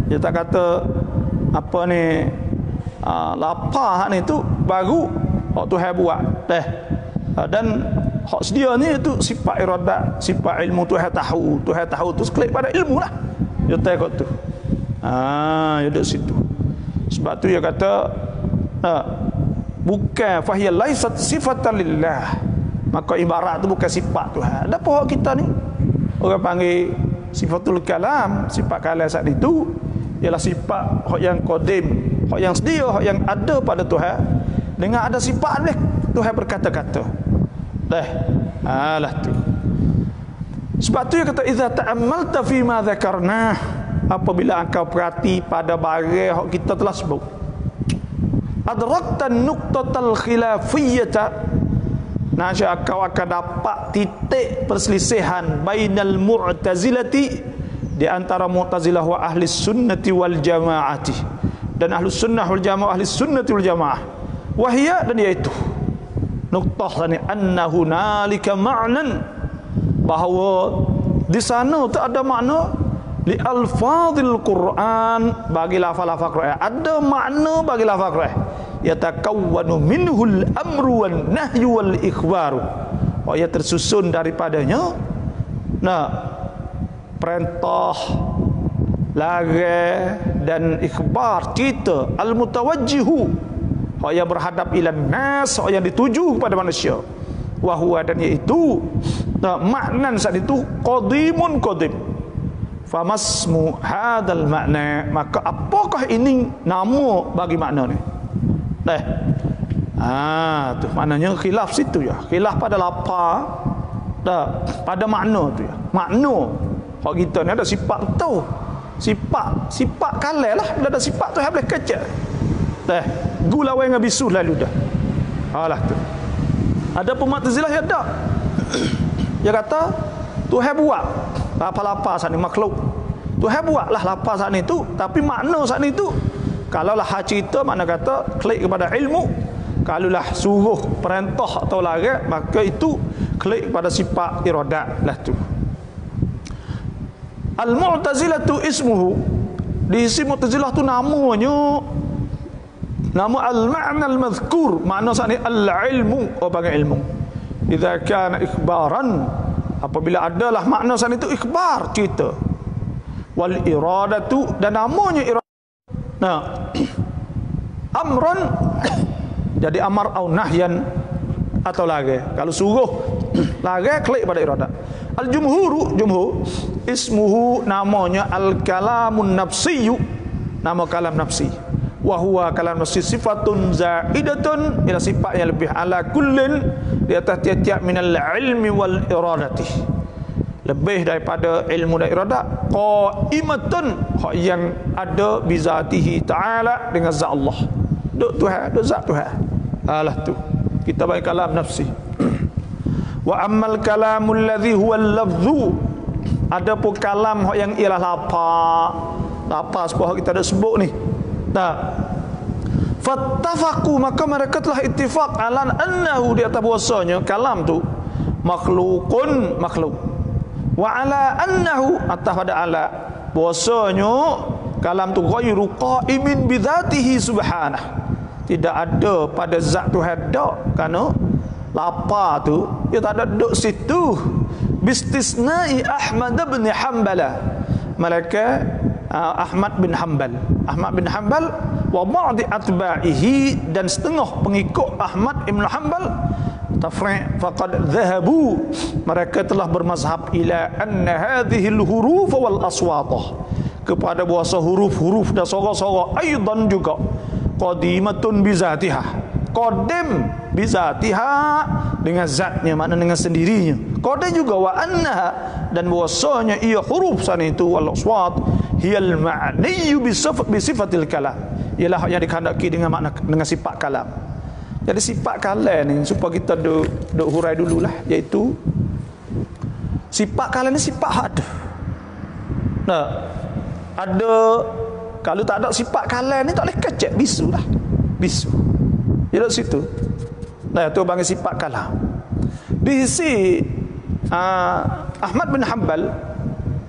Dia tak kata apa ni lapar ni tu baru hak Tuhan buat. Dan hak sedia ni itu sifat iradat, sifat ilmu. Tuhan tahu tu seklik pada ilmu lah. Dia tahu tu. Dia duduk situ. Sebab tu dia kata bukan fahiya laisat sifatan lillah, maka ibarat tu bukan sifat Tuhan. Ada apa kita ni orang panggil sifatul kalam, sifat kalam saat itu ialah sifat hak yang qadim, hak yang sedia, hak yang ada pada Tuhan. Dengan ada sifat boleh Tuhan berkata-kata. Dah. Alah tu. Sebab tu dia kata idza ta'ammalta fi ma dzakarna, apabila engkau perhati pada barang hak kita telah sebut, adrakta nuqtatal khilafiyyata, nasya kau akan dapat titik perselisihan bainal mu'tazilati, di antara mu'tazilah wa ahli sunnati wal jamaati, dan ahli sunnah wal jamaah, ahli sunnati wal jamaah. Wahia, dan iaitu nuqtah ni annahu nalika ma'nan, bahawa di sana tu ada makna li alfazil Quran, bagi lafaz-lafaz Quran ada makna, bagi lafaz Quran yatakawwanu minhul amru wan nahyu wal ikhbaru, oh ia tersusun daripadanya perintah, larang dan ikhbar, cerita, al mutawajjihu, hak yang berhadap ilan nas, hak yang dituju kepada manusia. Wa huwa, dan iaitu maknan saat itu qadimun qadim. Famasmu hadal makna, maka apakah ini nama bagi makna ni? Tu maknanya khilaf situ ya. Khilaf pada lafaz, pada makna tu ya. Makna hak kita ni ada sifat tu. Sifat kalah lah. Bila ada sifat tu boleh kecek. Gula dengan bisu lalu dah. Alah tu. Ada Mu'tazilah yang tak. Dia kata Tuhan buat lapa-lapa saat ni makhluk. Tuhan buatlah lapa saat ni tu, tapi makna saat ni tu kalaulah hak cerita, makna kata klik kepada ilmu. Kalaulah suruh perintah atau larang, maka itu klik pada sifat iradat lah tu. Al-Mu'tazilatu ismuhu, di sisi Mu'tazilah tu namanya nama al-ma'na al-madhkur, makna saat ni al-ilmu, panggil ilmu. Idza kana ikhbaran, apabila adalah makna saat itu ikhbar, cerita. Wal iradatu, dan namanya iradah. Amran, jadi amar au nahyan atau larang. Kalau suruh larang, klik pada iradah. Al-jumhur ismuhu, namanya al-kalamun nafsiyyu, nama kalam nafsi. Wa huwa kalam nafsi sifatun zaidatun, ila sifat yang lebih ala kullin, di atas tiap-tiap minal ilmi wal iradati, lebih daripada ilmu dan iradat. Qaimatun, hak yang ada bizatihi ta'ala, dengan zat Allah, duk Tuhan, duk zat Tuhan. Alah tu kita bagi kalam nafsi. Wa ammal kalamul ladzi huwa al-lafzu, adapun kalam hak yang ialah lafaz sebab kita ada sebut ni. Fattafaqu, maka mereka telah ittifaq alan annahu, di atas bahasanya kalam tu makhlukun, makhluk. Wa ala annahu, atas pada ala bahasanya kalam tu ghairu qaimin bidzatihi subhanah, tidak ada pada zat Tuhan dak, kerana lapa tu dia tak ada duduk situ. Bistisnai Ahmad bin Hanbal, mereka Ahmad bin Hanbal wa ba'di atba'ihi, dan setengah pengikut Ahmad bin Hanbal, tafri' faqad dhahabu, mereka telah bermazhab ila anna hadhihi al-huruf wal aswatah, kepada bahasa huruf-huruf dan suara-suara aidan juga qadimatun bizatiha, qadim bizatiha, dengan zatnya, makna dengan sendirinya. Qadim juga wa annaha, dan bahasanya ia huruf sana itu wal aswat hiyal ma'niyu bi sifatil kalam, ialah yang dikehendaki dengan makna, dengan sifat kalam. Jadi sifat kalam ni supaya kita duk hurai dululah, iaitu sifat kalam ni sifat ada. Ada, kalau tak ada sifat kalam ni tak boleh kecek, bisu lah. Bisu. Dia duduk situ. Tu bagi sifat kalam. Di sisi Ahmad bin Hanbal,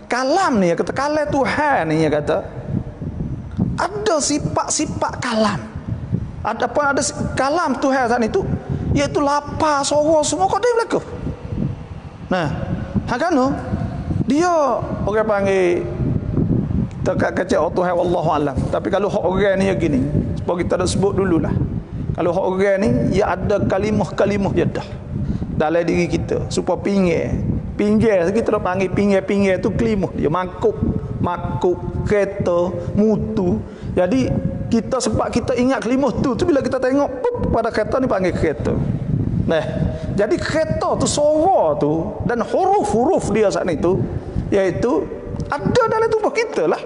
kalam ni, kata kalam Tuhan ni, kata ada sifat-sifat kalam. Ada kalam Tuhan saat itu, iaitu lapar, suara, semua kau dia berlaku. Hakano dia orang panggil dekat kecil Tuhan wallahu alam. Tapi kalau hak orang ni gini, sebab kita dah sebut dululah. Kalau orang ni ia ada kalimah-kalimah jadah dalam diri kita supaya pinggir kita panggil pinggir tu kalimah dia makuk kereta mutu. Jadi kita sebab kita ingat kalimah tu bila kita tengok pada kereta ni panggil kereta. Nah, jadi kereta tu suara tu dan huruf-huruf dia saat itu iaitu ada dalam tubuh kita lah.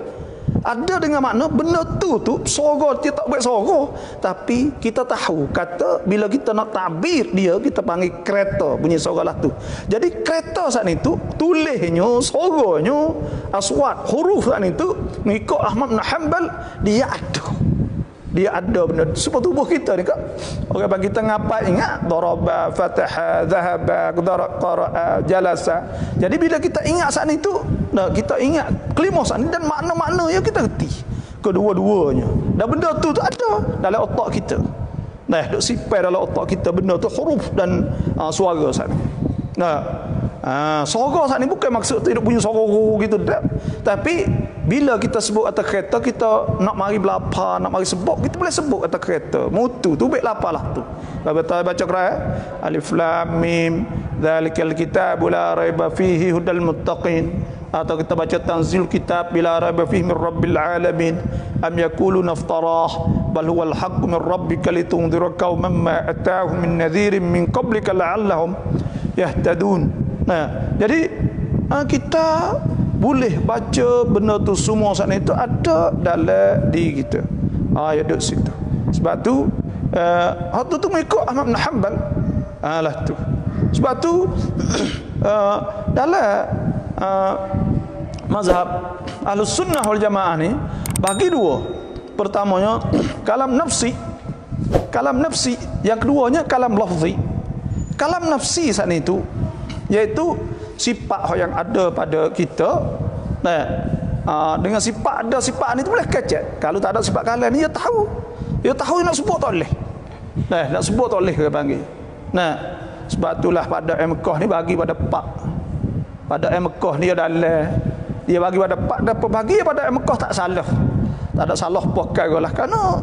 Ada dengan makna benda tu suara dia tak buat suara, tapi kita tahu kata bila kita nak tabir dia kita panggil kereta bunyi suara lah tu. Jadi kereta saat itu tulisnya suaranya aswat huruf saat itu mengikut Ahmad bin Hanbal dia ada benda supaya tubuh kita ni kak orang bagi kita ngapai ingat daraba fataha zahaba qara'a jalasa. Jadi bila kita ingat saat itu kita ingat kalimah saat ni dan makna-makna yang kita reti kedua-duanya dan benda tu ada dalam otak kita. Nah duk sipai dalam otak kita benda tu huruf dan suara saat ni. Suara saat ni bukan maksud tu bunyi suara gitu tak. Tapi bila kita sebut atas kereta kita nak mari belapa nak mari sebut kita boleh sebut atas kereta mutu tu baik lapalah tu. Kalau kita baca Quran alif lam mim dzalikal kitabu la raiba fihi hudal muttaqin, atau kita baca tanzil kitab bila raiba fihi min rabbil alamin am yaquluna iftarah bal huwal haqqu min rabbika litunzira qauman ma atahum min nadhirin min qablika la'allahum yahtadun. Nah, jadi kita boleh baca benda tu semua saat itu ada dalam diri kita. Ya duduk situ. Sebab tu waktu tu mengikut Ahmad bin Hanbal lah tu. Sebab tu dalam mazhab Ahlus Sunnah wal Jamaah ni bagi dua. Pertamanya kalam nafsi, yang keduanya kalam lafzi. Kalam nafsi saat itu iaitu sifat yang ada pada kita. Dengan sifat ada sifat ni tu boleh kecek. Kalau tak ada sifat kalam ni dia tahu nak sebut tak boleh. Nak sebut tak boleh dia panggil. Sebab itulah pada Mekah ni bagi pada pak. Pada Mekah ni dia bagi pada pak dan bagi pada Mekah tak salah. Tak ada salah pakai lah kerana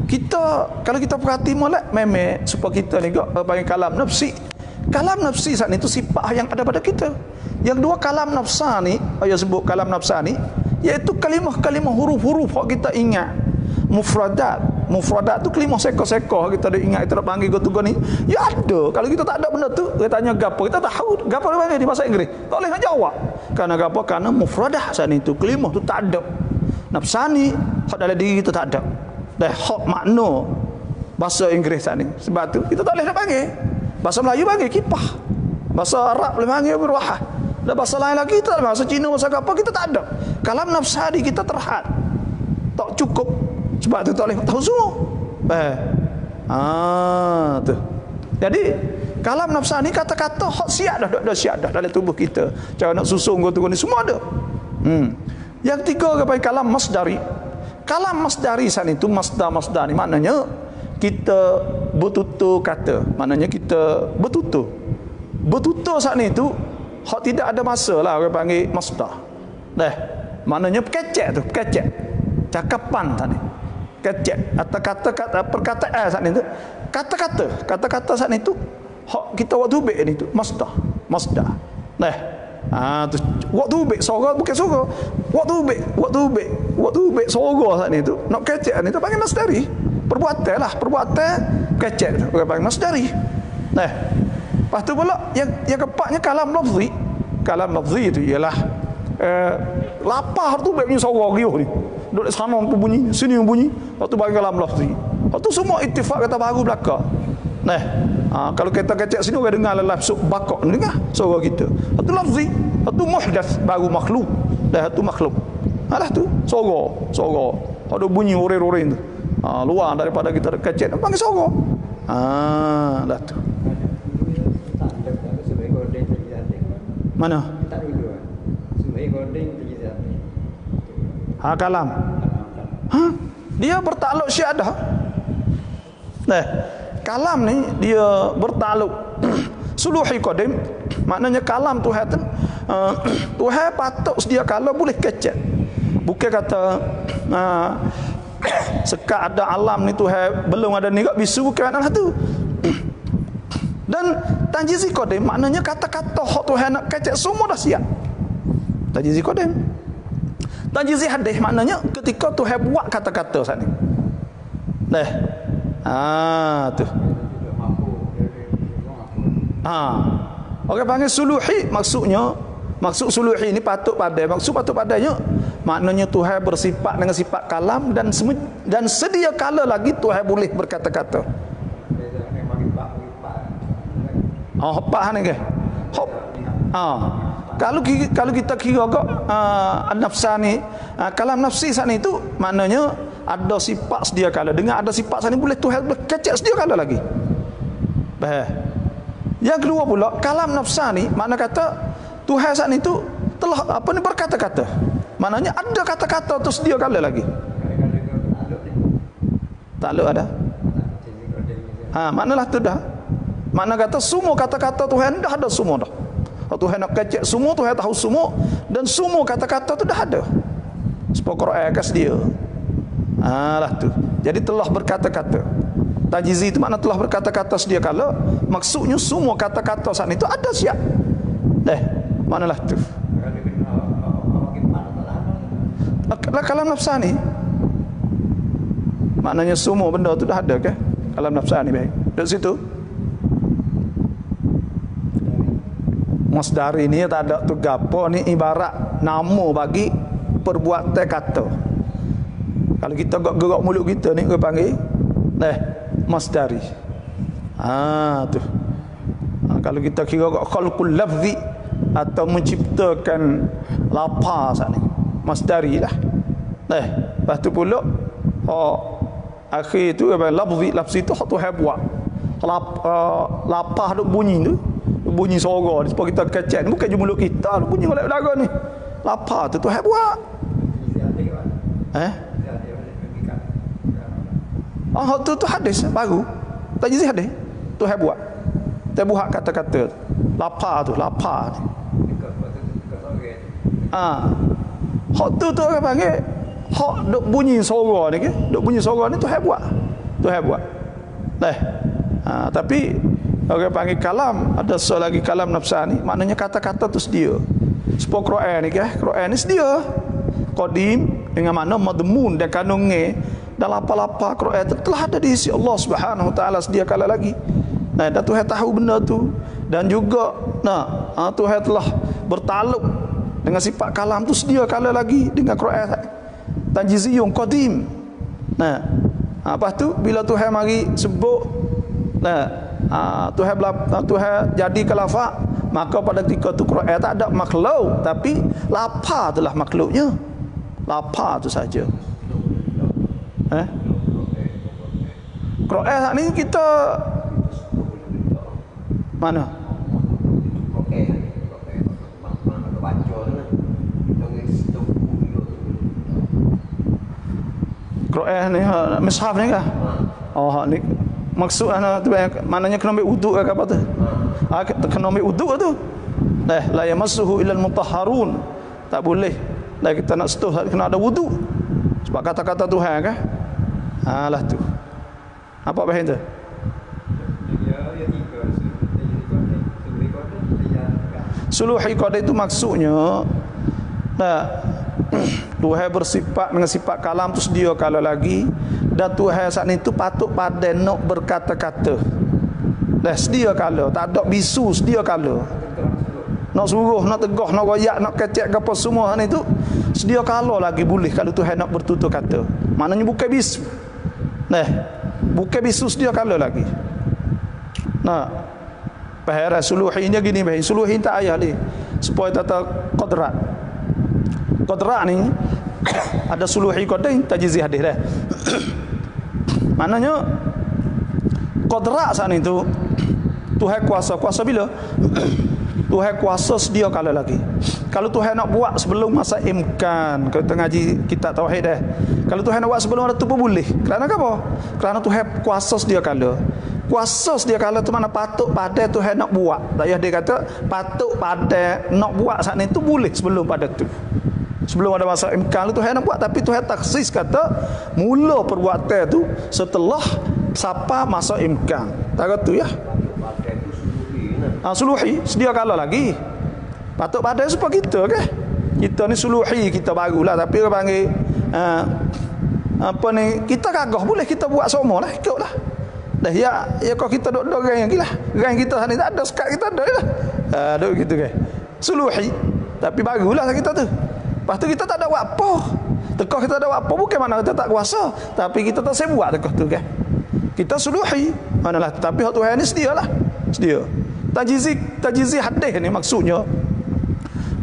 kita kalau kita perhati molek memang supaya kita ni panggil kalam nafsi. Kalam nafsi saat itu sifat yang ada pada kita. Yang dua kalam nafsa ni, ayat sebut kalam nafsa ni, iaitu kalimah-kalimah huruf-huruf yang kita ingat. Mufradat tu kalimah seko-seko kita dah ingat, kita dah panggil gotu ni. Ya ada. Kalau kita tak ada benda tu, kita tanya gapo, kita tahu gapo dia panggil di bahasa Inggeris. Tak boleh nak jawab. Karena gapo? Karena mufradah saat itu kalimah tu tak ada. Nafsani hak dalam diri kita tak ada. Dah hak makna bahasa Inggeris saat ni. Sebab tu kita tak boleh nak panggil. Bahasa Melayu panggil kipah. Bahasa Arab boleh panggil berwahah. Dan bahasa lain lagi kita bahasa Cina, bahasa apa kita tak ada. Kalam nafsani kita terhad. Tak cukup. Sebab tu tak boleh tahu semua. Tu. Jadi kalam nafsani kata-kata hak siap dah siap dah dalam tubuh kita. Cara nak susung gotu ni semua ada. Yang tiga kepada kalam masdari. Kalam masdari saat itu masdar ni maknanya kita bertutur kata, maknanya kita bertutur saat ni tu hak tidak ada masa lah orang panggil masdar. Maknanya kecek cakapan saat ni kecek atau kata-kata perkataan saat ni tu kata-kata saat ni tu hak kita waktu baik ni tu masdar tu waktu baik suara bukan suara waktu baik suara saat ni tu nak kecek ni tu panggil masdari. Perbuatan kecek tu orang panggil masdari. Lepas tu pula yang keempatnya kalam lafzi itu ialah lapar tu punya suara riuh ni duduk sana tu bunyi sini bunyi waktu bagi kalam lafzi. Waktu semua ittifaq kata baru belaka. Kalau kita kecek sini orang dengar lafaz bakok ni dengar suara kita. Waktu lafzi, waktu muhdath baru makhluk. Itu makhluk. Alah tu suara. Ada bunyi ore-ore tu. Luar daripada kita kecek panggil suara. Dah tu. Mana? Kalam. Dia bertakluk syiadah. Kalam ni dia bertakluk suluhi qadim. Maknanya kalam Tuhan tu Tuhan patut sedia kala boleh kecek. Bukan kata Sekat ada alam ni Tuhan belum ada ni kok bisu bukan lah tu. Dan tanjizi qadim maknanya kata-kata hak Tuhan nak kecek semua dah siap. Tanjizi qadim. Tanjizi hadis maknanya ketika Tuhan buat kata-kata saat ni. Dah. Tu. Orang panggil suluhi maksud suluhi ni patut padai. Maksud patut padainya maknanya Tuhan bersifat dengan sifat kalam dan sedia kala lagi Tuhan boleh berkata-kata. Hopah ni ke? Hop. Kalau kita kira kok nafsani, kalam nafsi sana itu maknanya ada sifat sedia kala. Dengan ada sifat sana boleh Tuhan kecek sedia kala lagi. Yang kedua pula, kalam nafsani makna kata Tuhan sana itu telah berkata-kata. Maknanya ada kata-kata tu sedia kala lagi. Takluk ada. Maknalah tu dah. Makna kata semua kata-kata Tuhan dah ada semua dah. Tuhan nak kecek semua, Tuhan tahu semua dan semua kata-kata tu dah ada. Sebab Quran kas dia. Lah tu. Jadi telah berkata-kata. Tajizi itu makna telah berkata-kata sedia kala. Maksudnya semua kata-kata saat itu ada siap. Manalah tu. Kalam nafsani. Maknanya semua benda tu dah ada ke? Kalam nafsani baik. Dekat situ. Masdari ni tak ada tu gapo ni ibarat nama bagi perbuatan kata. Kalau kita gerak mulut kita ni kita panggil masdari. Tu. Kalau kita kira khalqul lafzi atau menciptakan lafaz ni masdari lah. Lepas tu pula akhir tu lafzi tu hak Tuhan buat. Lapah duk bunyi tu bunyi suara sebab kita kecek ni bukan je mulut kita bunyi oleh udara ni lapar tu Tuhan buat tu hadis baru tajizih hadis Tuhan buat Tuhan buat kata-kata lapar tu lapar hak tu orang panggil hak duk bunyi suara ni ke duk bunyi suara ni Tuhan buat tapi orang panggil kalam, ada soal lagi kalam nafsani, maknanya kata-kata tu sedia. Sebab Quran ni ke, Quran ni sedia. Qadim dengan makna madmun dan kanunge dan lapa-lapa Quran tu telah ada di sisi Allah Subhanahu Wa Taala sedia kala lagi. Dan Tuhan tahu benda tu dan juga Tuhan telah bertaluk dengan sifat kalam tu sedia kala lagi dengan Quran. Tanjiziyun qadim. Lepas tu bila Tuhan mari sebut Tuhan jadi kalafak, maka pada ketika tu Quran tak ada makhluk, tapi lapar itulah makhluknya. Lapar tu saja. Quran ni kita mana? Quran ni mushaf ni kah? Ni maksud maknanya kena ambil uduk ke apa tu? Kena ambil uduk tu. La yamassuhu illal mutahharun. Tak boleh. Kita nak sentuh kena ada wuduk. Sebab kata-kata Tuhan kan? Lah tu. Apa bahagian tu? Suluhi qada itu maksudnya Tuhan bersifat dengan sifat kalam tu sedia kala lagi dan Tuhan saat ni tu patut pada nak berkata-kata. Sedia kala, tak ada bisu sedia kala. Nak suruh, nak tegah, nak royak, nak kecek ke apa semua ni tu sedia kala lagi boleh kalau Tuhan nak bertutur kata. Maknanya bukan bisu. Bukan bisu sedia kala lagi. Bahaya suluhinya gini bahaya. Suluhin tak ayah ni supaya tata qadrat. Qadrat ni ada suluhi qadim tajizih hadis dah. Maknanya qadrat saat itu Tuhan kuasa bila? Tuhan kuasa sedia kala lagi. Kalau Tuhan nak buat sebelum masa imkan, kalau kita ngaji kitab tauhid dah. Kalau Tuhan nak buat sebelum ada tu pun boleh. Kerana apa? Kerana Tuhan kuasa sedia kala. Kuasa sedia kala tu mana patut pada Tuhan nak buat. Tak payah dia kata patut pada nak buat saat ni tu boleh sebelum pada tu. Sebelum ada masa imkan tu Tuhan nak buat, tapi Tuhan taksis kata mula perbuatan tu setelah siapa masa imkan. Tak kata ya. Suluhi sedia kala lagi. Patut pada supaya kita ke. Kita ni suluhi kita barulah, tapi orang panggil apa ni, kita gagah boleh kita buat semua lah, ikutlah. Dah ya kau kita dok orang yang gila. Orang kita sana tak ada sekat kita ada lah. Dok gitu ke. Suluhi tapi barulah kita tu. Lepas tu kita tak ada buat apa. Tekah kita ada buat apa bukan mana kita tak kuasa, tapi kita tak buat tekah tu kan. Kita suluhi. Manalah tapi hak Tuhan ni sedialah. Sedia. Tajizi hadis ni maksudnya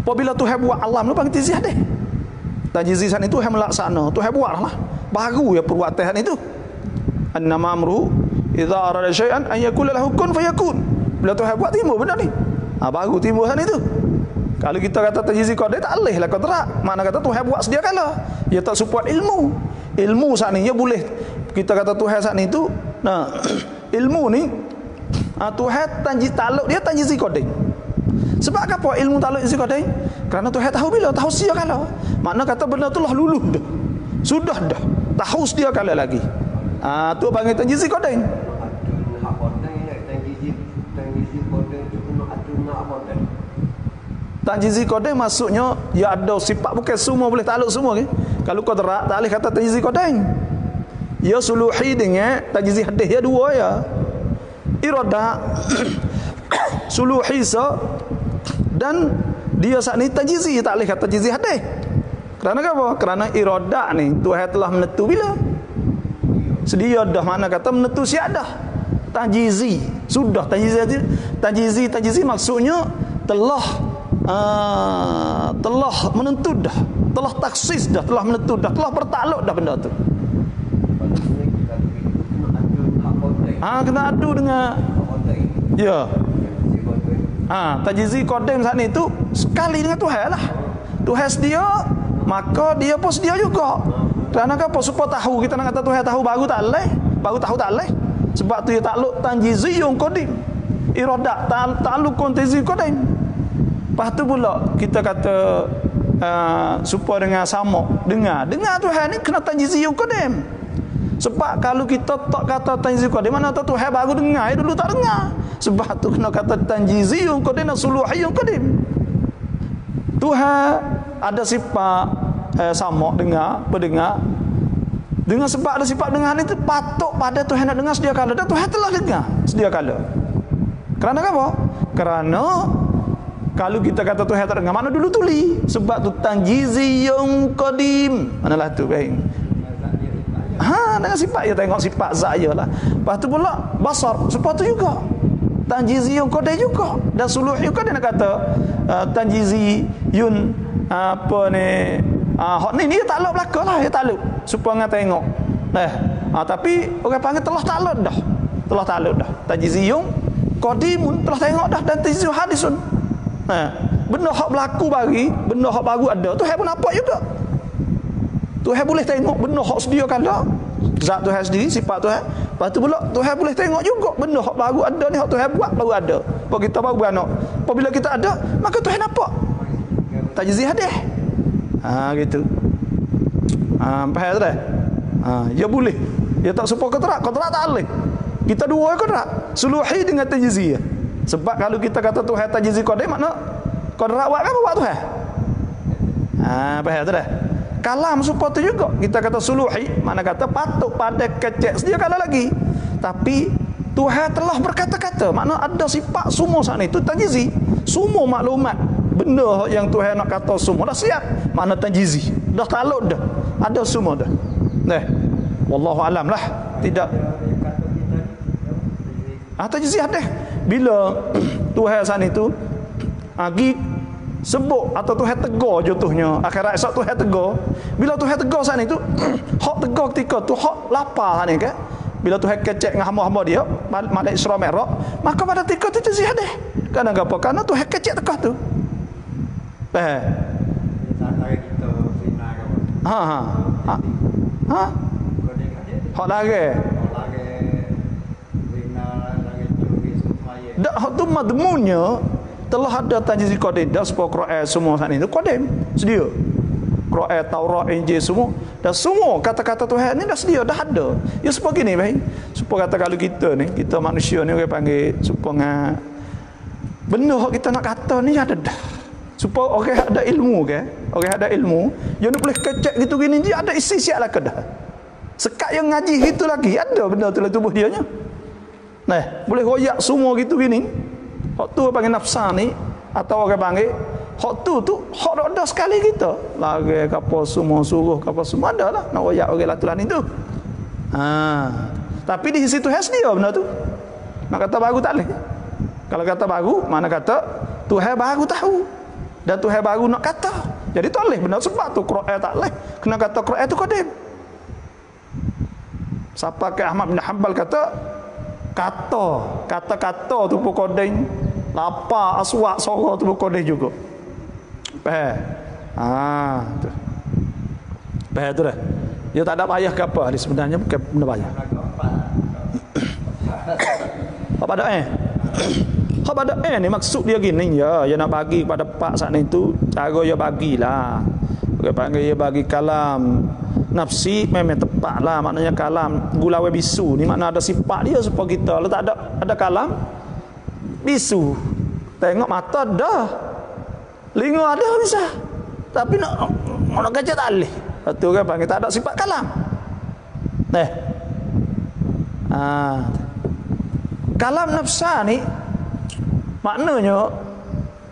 apabila Tuhan buat alam tu panggil tajizi hadis. Tajizi sana itu Tuhan melaksana, Tuhan buatlah. Baru ya perbuatan itu. Annama amru idza arada syai'an an yaqula lahu kun fayakun. Bila Tuhan buat timbul benda ni. Baru timbul sana itu. Kalau kita kata tajizi qadar tak leh lah kontrak. Mana kata Tuhan buat sedia kala. Dia tak support ilmu. Ilmu saat ni dia boleh. Kita kata Tuhan saat ni tu, nah ilmu ni Tuhan tajiz taluk dia tajizi qadar. Sebab apa ilmu taluk tajizi qadar? Kerana Tuhan tahu bila, tahu sedia kala. Makna kata benda tu lah luluh dah. Sudah dah. Tahu sedia kala lagi. Tu panggil tajizi qadar. Tajizi qadar maksudnya ya ada sifat, bukan semua boleh takluk semua ke. Kalau qadar tak boleh kata tajizi qadar. Ya suluhi dengan tajizi hadis ya dua ya. Irada suluhi dan dia saat ni tajizi tak boleh kata tajizi hadis. Kerana apa? Kerana irada ni Tuhan telah menentu bila. Sedia dah, mana kata menentu siap dah. Tajizi sudah tajizi maksudnya telah menentu dah, telah taksis dah, telah menentu dah, telah bertakluk dah benda tu. Kena adu dengan ya. Tajizi qadim saat ni tu sekali dengan Tuhan lah. Tuhan sedia, maka dia pun sedia juga. Kerana apa? Supaya tahu, kita nak kata Tuhan tahu baru tak leh, baru tahu tak leh. Sebab tu dia takluk tajizi yang qadim. Iradat takluk tajizi qadim. Lepas tu pula kita kata supaya dengan sama dengar Tuhan ni kena tajizi yang qadim. Sebab kalau kita tak kata tajizi qadim, mana tahu Tuhan baru dengar, dulu tak dengar. Sebab tu kena kata tajizi yang qadim dan suluhi yang qadim. Tuhan ada sifat sama dengar, pendengar. Dengan sebab ada sifat dengar ni tu patut pada Tuhan nak dengar sedia kala, dan Tuhan telah dengar sedia kala. Kerana apa? Kerana kalau kita kata Tuhan tak dengar, mana dulu tuli. Sebab tu tajizi yang qadim. Manalah tu baik. Dengan sifat dia tengok sifat zat dia lah. Lepas tu pula basar, sebab tu juga tajizi yang qadim juga. Dan suluh juga dia nak kata tajizi yun apa ni hak ni dia takluk belaka lah, dia takluk supaya orang tengok. Tapi orang panggil telah takluk dah. Telah takluk dah. Tajizi yang qadimun telah tengok dah, dan tajizi hadisun. Benda hak berlaku bagi, benda hak baru ada, Tuhan pun nampak juga. Tuhan boleh tengok benda hak sedia kala, zat Tuhan sendiri, sifat Tuhan. Lepas tu pula Tuhan boleh tengok juga benda hak baru ada ni, hak Tuhan buat baru ada. Kalau kita baru beranak, apabila kita ada, maka Tuhan nampak. Tajizi hadis. Gitu. Faham tak? Dia boleh. Dia tak serupa kontrak tak boleh. Kita dua kontrak, suluhi dengan tajizi. Sebab kalau kita kata Tuhan tajizi qadim, makna kontrak buat apa buat Tuhan? Faham tak? Kalam serupa tu juga. Kita kata suluhi, mana kata patut pada kecek sedia kala lagi. Tapi Tuhan telah berkata-kata, makna ada sifat semua saat itu tajizi. Semua maklumat benda yang Tuhan nak kata semua dah siap, makna tajizi. Dah takluk dah. Ada semua dah. Wallahu alam lah. Tidak. Tajizi hadis. Bila Tuhan saat itu sebut atau Tuhan tegur jatuhnya akhirat esok Tuhan tegur. Bila Tuhan tegur saat itu hak tegur ketika tu hak lapar ni kan. Bila Tuhan kecek dengan hamba-hamba dia Malaikat Isra Mi'raj, maka pada ketika tu tajizi hadis. Kerana apa? Kerana Tuhan kecek tekah tu. Faham? Hak lagi. Dak hak tu madmunnya telah ada tajizi qadim dah, sebab Quran semua saat ini tu qadim sedia. Quran, Taurat, Injil semua. Dan semua kata-kata Tuhan ni dah sedia, dah ada. Ya supaya gini baik. Supaya kata kalau kita ni, kita manusia ni orang panggil supaya benda yang kita nak kata ni ada dah. Supaya orang ada ilmu ke, orang ada ilmu, dia boleh kecek gitu gini, dia ada isi siap lah ke dah. Sekat yang ngaji itu lagi, ada benda tu dalam tubuh dia nya. Nah, boleh royak semua gitu gini. Hak tu panggil nafsa ni, atau orang panggil hak tu hak ada sekali kita. Lagi apa semua suruh, apa semua ada lah. Nak royak orang latulan itu. Tapi di situ has dia benda tu. Nak kata baru tak boleh. Kalau kata baru, mana kata Tuhan baru tahu. Dan Tuhan baru nak kata. Jadi tak boleh benda sebab tu Quran tak boleh. Kena kata Quran tu qadim. Siapa ke Ahmad bin Hanbal kata kata-kata tu pun qadim. Lapa aswak suara tu pun qadim juga. Faham? Tu. Faham tu dah. Dia tak ada payah ke apa ni sebenarnya, bukan benda payah. Apa ada Hak pada ni maksud dia gini ya, nak bagi pada pak saat itu cara dia bagilah. Dia panggil dia bagi kalam nafsi memang tepat lah, maknanya kalam gulawe bisu ni makna ada sifat dia supaya kita kalau tak ada kalam bisu. Tengok mata dah. Lingo ada bisa. Tapi nak gajah tak boleh. Itu kan panggil tak ada sifat kalam. Kalam nafsa ni maknanya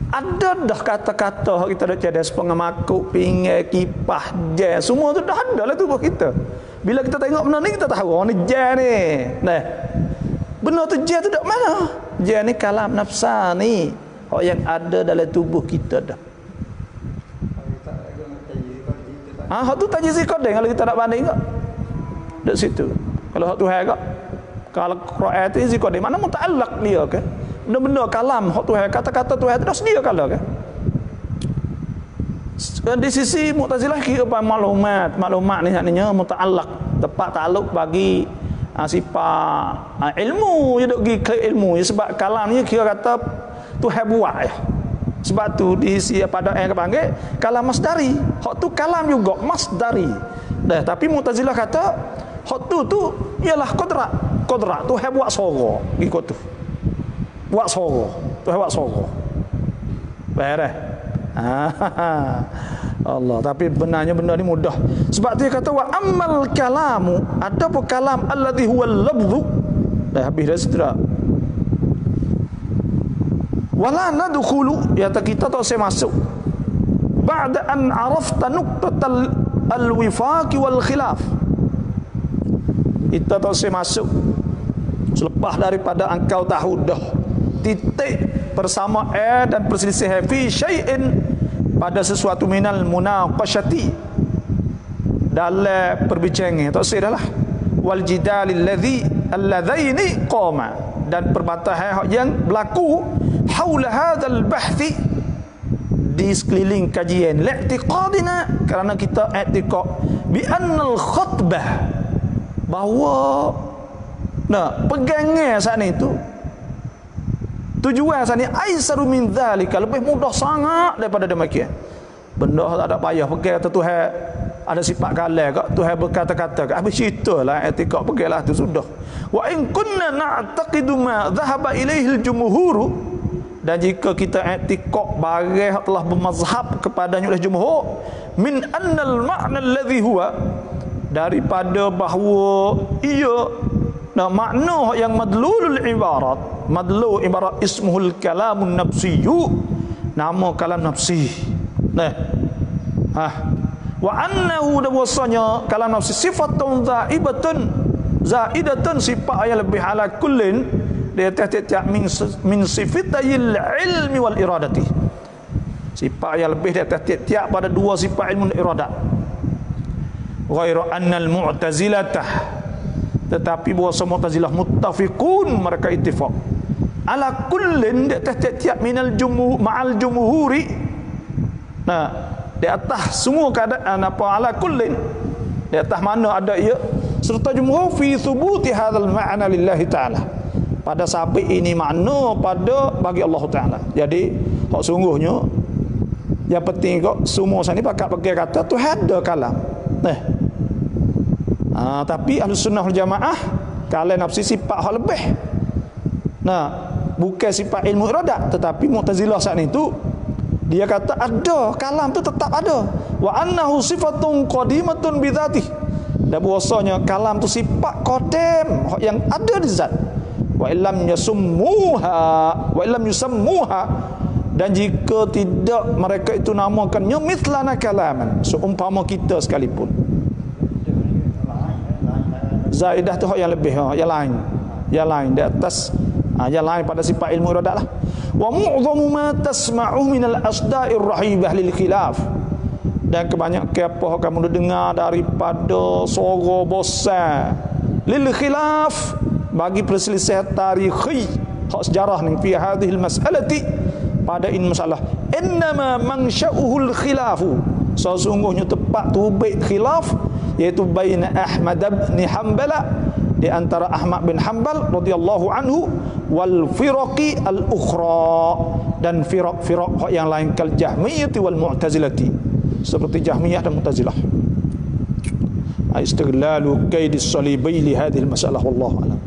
ada dah kata-kata kita dah cerdas pengemakuk, pinggir, kipah, jam, semua tu dah ada lah tubuh kita. Bila kita tengok benda ni kita tahu oh ni jam ni. Benda tu jam tu dak mana? Jam ni kalam nafsa ni, oh yang ada dalam tubuh kita dah. Hak tu tajizih kodeng kalau kita nak banding kak. Dek situ. Kalau hak tu hai kak. Kalau Quran tu zikr dia mana muta'allaq dia ke? Benda-benda kalam hak Tuhan, kata-kata Tuhan tu dah sedia kalau ke? Di sisi Mu'tazilah kira maklumat ni maknanya muta'allaq, tepat takluk bagi sifat ilmu, dia duk pergi ke ilmu ya, sebab kalam ni kira kata Tuhan buat ya. Sebab tu di sisi pada yang panggil kalam masdari. Hak tu kalam juga masdari. Dah, tapi Mu'tazilah kata hak tu ialah qudrat Tuhan buat suara ikut tu. Buat suara. Tuhan buat suara. Faham? Allah, tapi benarnya benda ni mudah. Sebab dia kata wa ammal kalamu, adapun kalam alladhi huwa al-lafdhu. Dah habis dah sudah. Wala nadkhulu, ya kita tak saya masuk. Ba'da an arafta nuqtatal al-wifaq wal khilaf. Kita tak saya masuk selepas daripada engkau tahu dah titik persamaan dan perselisihan fi syai'in pada sesuatu minal munaqashati dalam perbincangan tak saya dah lah wal jidalil alladzaini qama dan perbatahan yang berlaku haula hadzal bahthi di sekeliling kajian li'tiqadina kerana kita i'tiqad bi annal khutbah bahawa pegangnya saat itu tujuan saat ini aisaru min dzalika, lebih mudah sangat daripada demikian. Benda tak ada payah pegang kata Tuhan ada sifat kalam kak, Tuhan berkata-kata kak, habis ceritalah etika peganglah tu sudah. Wa in kunna na'taqidu ma dhahaba ilaihi al-jumhur, dan jika kita etika barang telah bermazhab kepadanya oleh jumhur min annal ma'na alladhi huwa, daripada bahawa ia makna yang madlulul ibarat, madlul ibarat ismuhul kalamun nafsiyyu, nama kalam nafsi. Wa annahu dawasanya kalam nafsi sifatun zaidatun sifat yang lebih ala kullin dia tiap-tiap min sifatayil ilmi wal iradati, sifat yang lebih dia tiap-tiap pada dua sifat ilmu dan iradat. Ghairu annal mu'tazilatah, tetapi bahawa Mu'tazilah muttafiqun, mereka ittifaq ala kullin di atas tiap-tiap minal ma'al jumhuri, di atas semua keadaan apa ala kullin, di atas mana ada ia serta jumhur fi thubuti hadzal ma'na lillahi ta'ala, pada sabit ini makna pada bagi Allah Ta'ala. Jadi hak sungguhnya Yang penting kok semua sini pakat pakai kata tu ada kalam. Tapi Ahlus Sunnah wal Jamaah kalau nafsi sifat hal lebih. Bukan sifat ilmu iradat, tetapi Mu'tazilah saat itu dia kata ada kalam tu tetap ada. Wa annahu sifatun qadimatun bi dzatih. Dan bahwasanya kalam tu sifat qadim yang ada di zat. Wa illam yusammuha, dan jika tidak mereka itu namakannya mithlana kalaman, seumpama kita sekalipun. Zaidah tu yang lebih, yang lain di atas, yang lain pada sifat ilmu iradat lah. Wa mu'dhamu ma tasma'u minal asda'ir rahibah lil khilaf, dan kebanyakan apa kamu dengar daripada suara bosan lil khilaf, bagi perselisihan tarikhi hak sejarah ni fi hadhihi almas'alati, pada ini masalah. Innama mansya'uhul khilafu, sesungguhnya tepat tu baik khilaf, iaitu baina Ahmad bin Hanbal, di antara Ahmad bin Hanbal radhiyallahu anhu, wal firaqi al ukhra, dan firaq yang lain kal Jahmiyah wal Mu'tazilati, seperti Jahmiyah dan Mu'tazilah. Istighlalu kaidis salibai li hadhihi almas'alah, wallahu a'lam.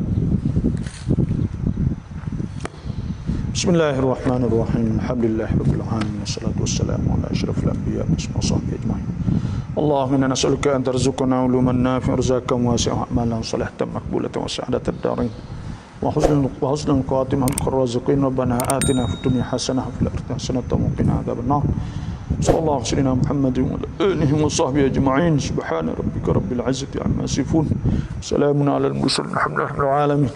Bismillahirrahmanirrahim. Alhamdulillahirabbil alamin, wassalatu wassalamu ala asyrafil anbiya'i wa sahbihi ajma'in. Allahumma inna nas'aluka an tarzuqna uluman nafi'an rizqan wasi'an amalan salihatan maqbulatan wa sa'adatan darin wa husnul khatimah ar-raziqin. Rabbana atina fid dunya hasanah wa fil akhirati hasanah wa qina adzabannar. Sallallahu alaihi wasallam Muhammadin wa alihi wa sahbihi ajma'in. Subhana rabbika rabbil izzati amma yasifun. Salamun alal mursalin. Alhamdulillahil alamin.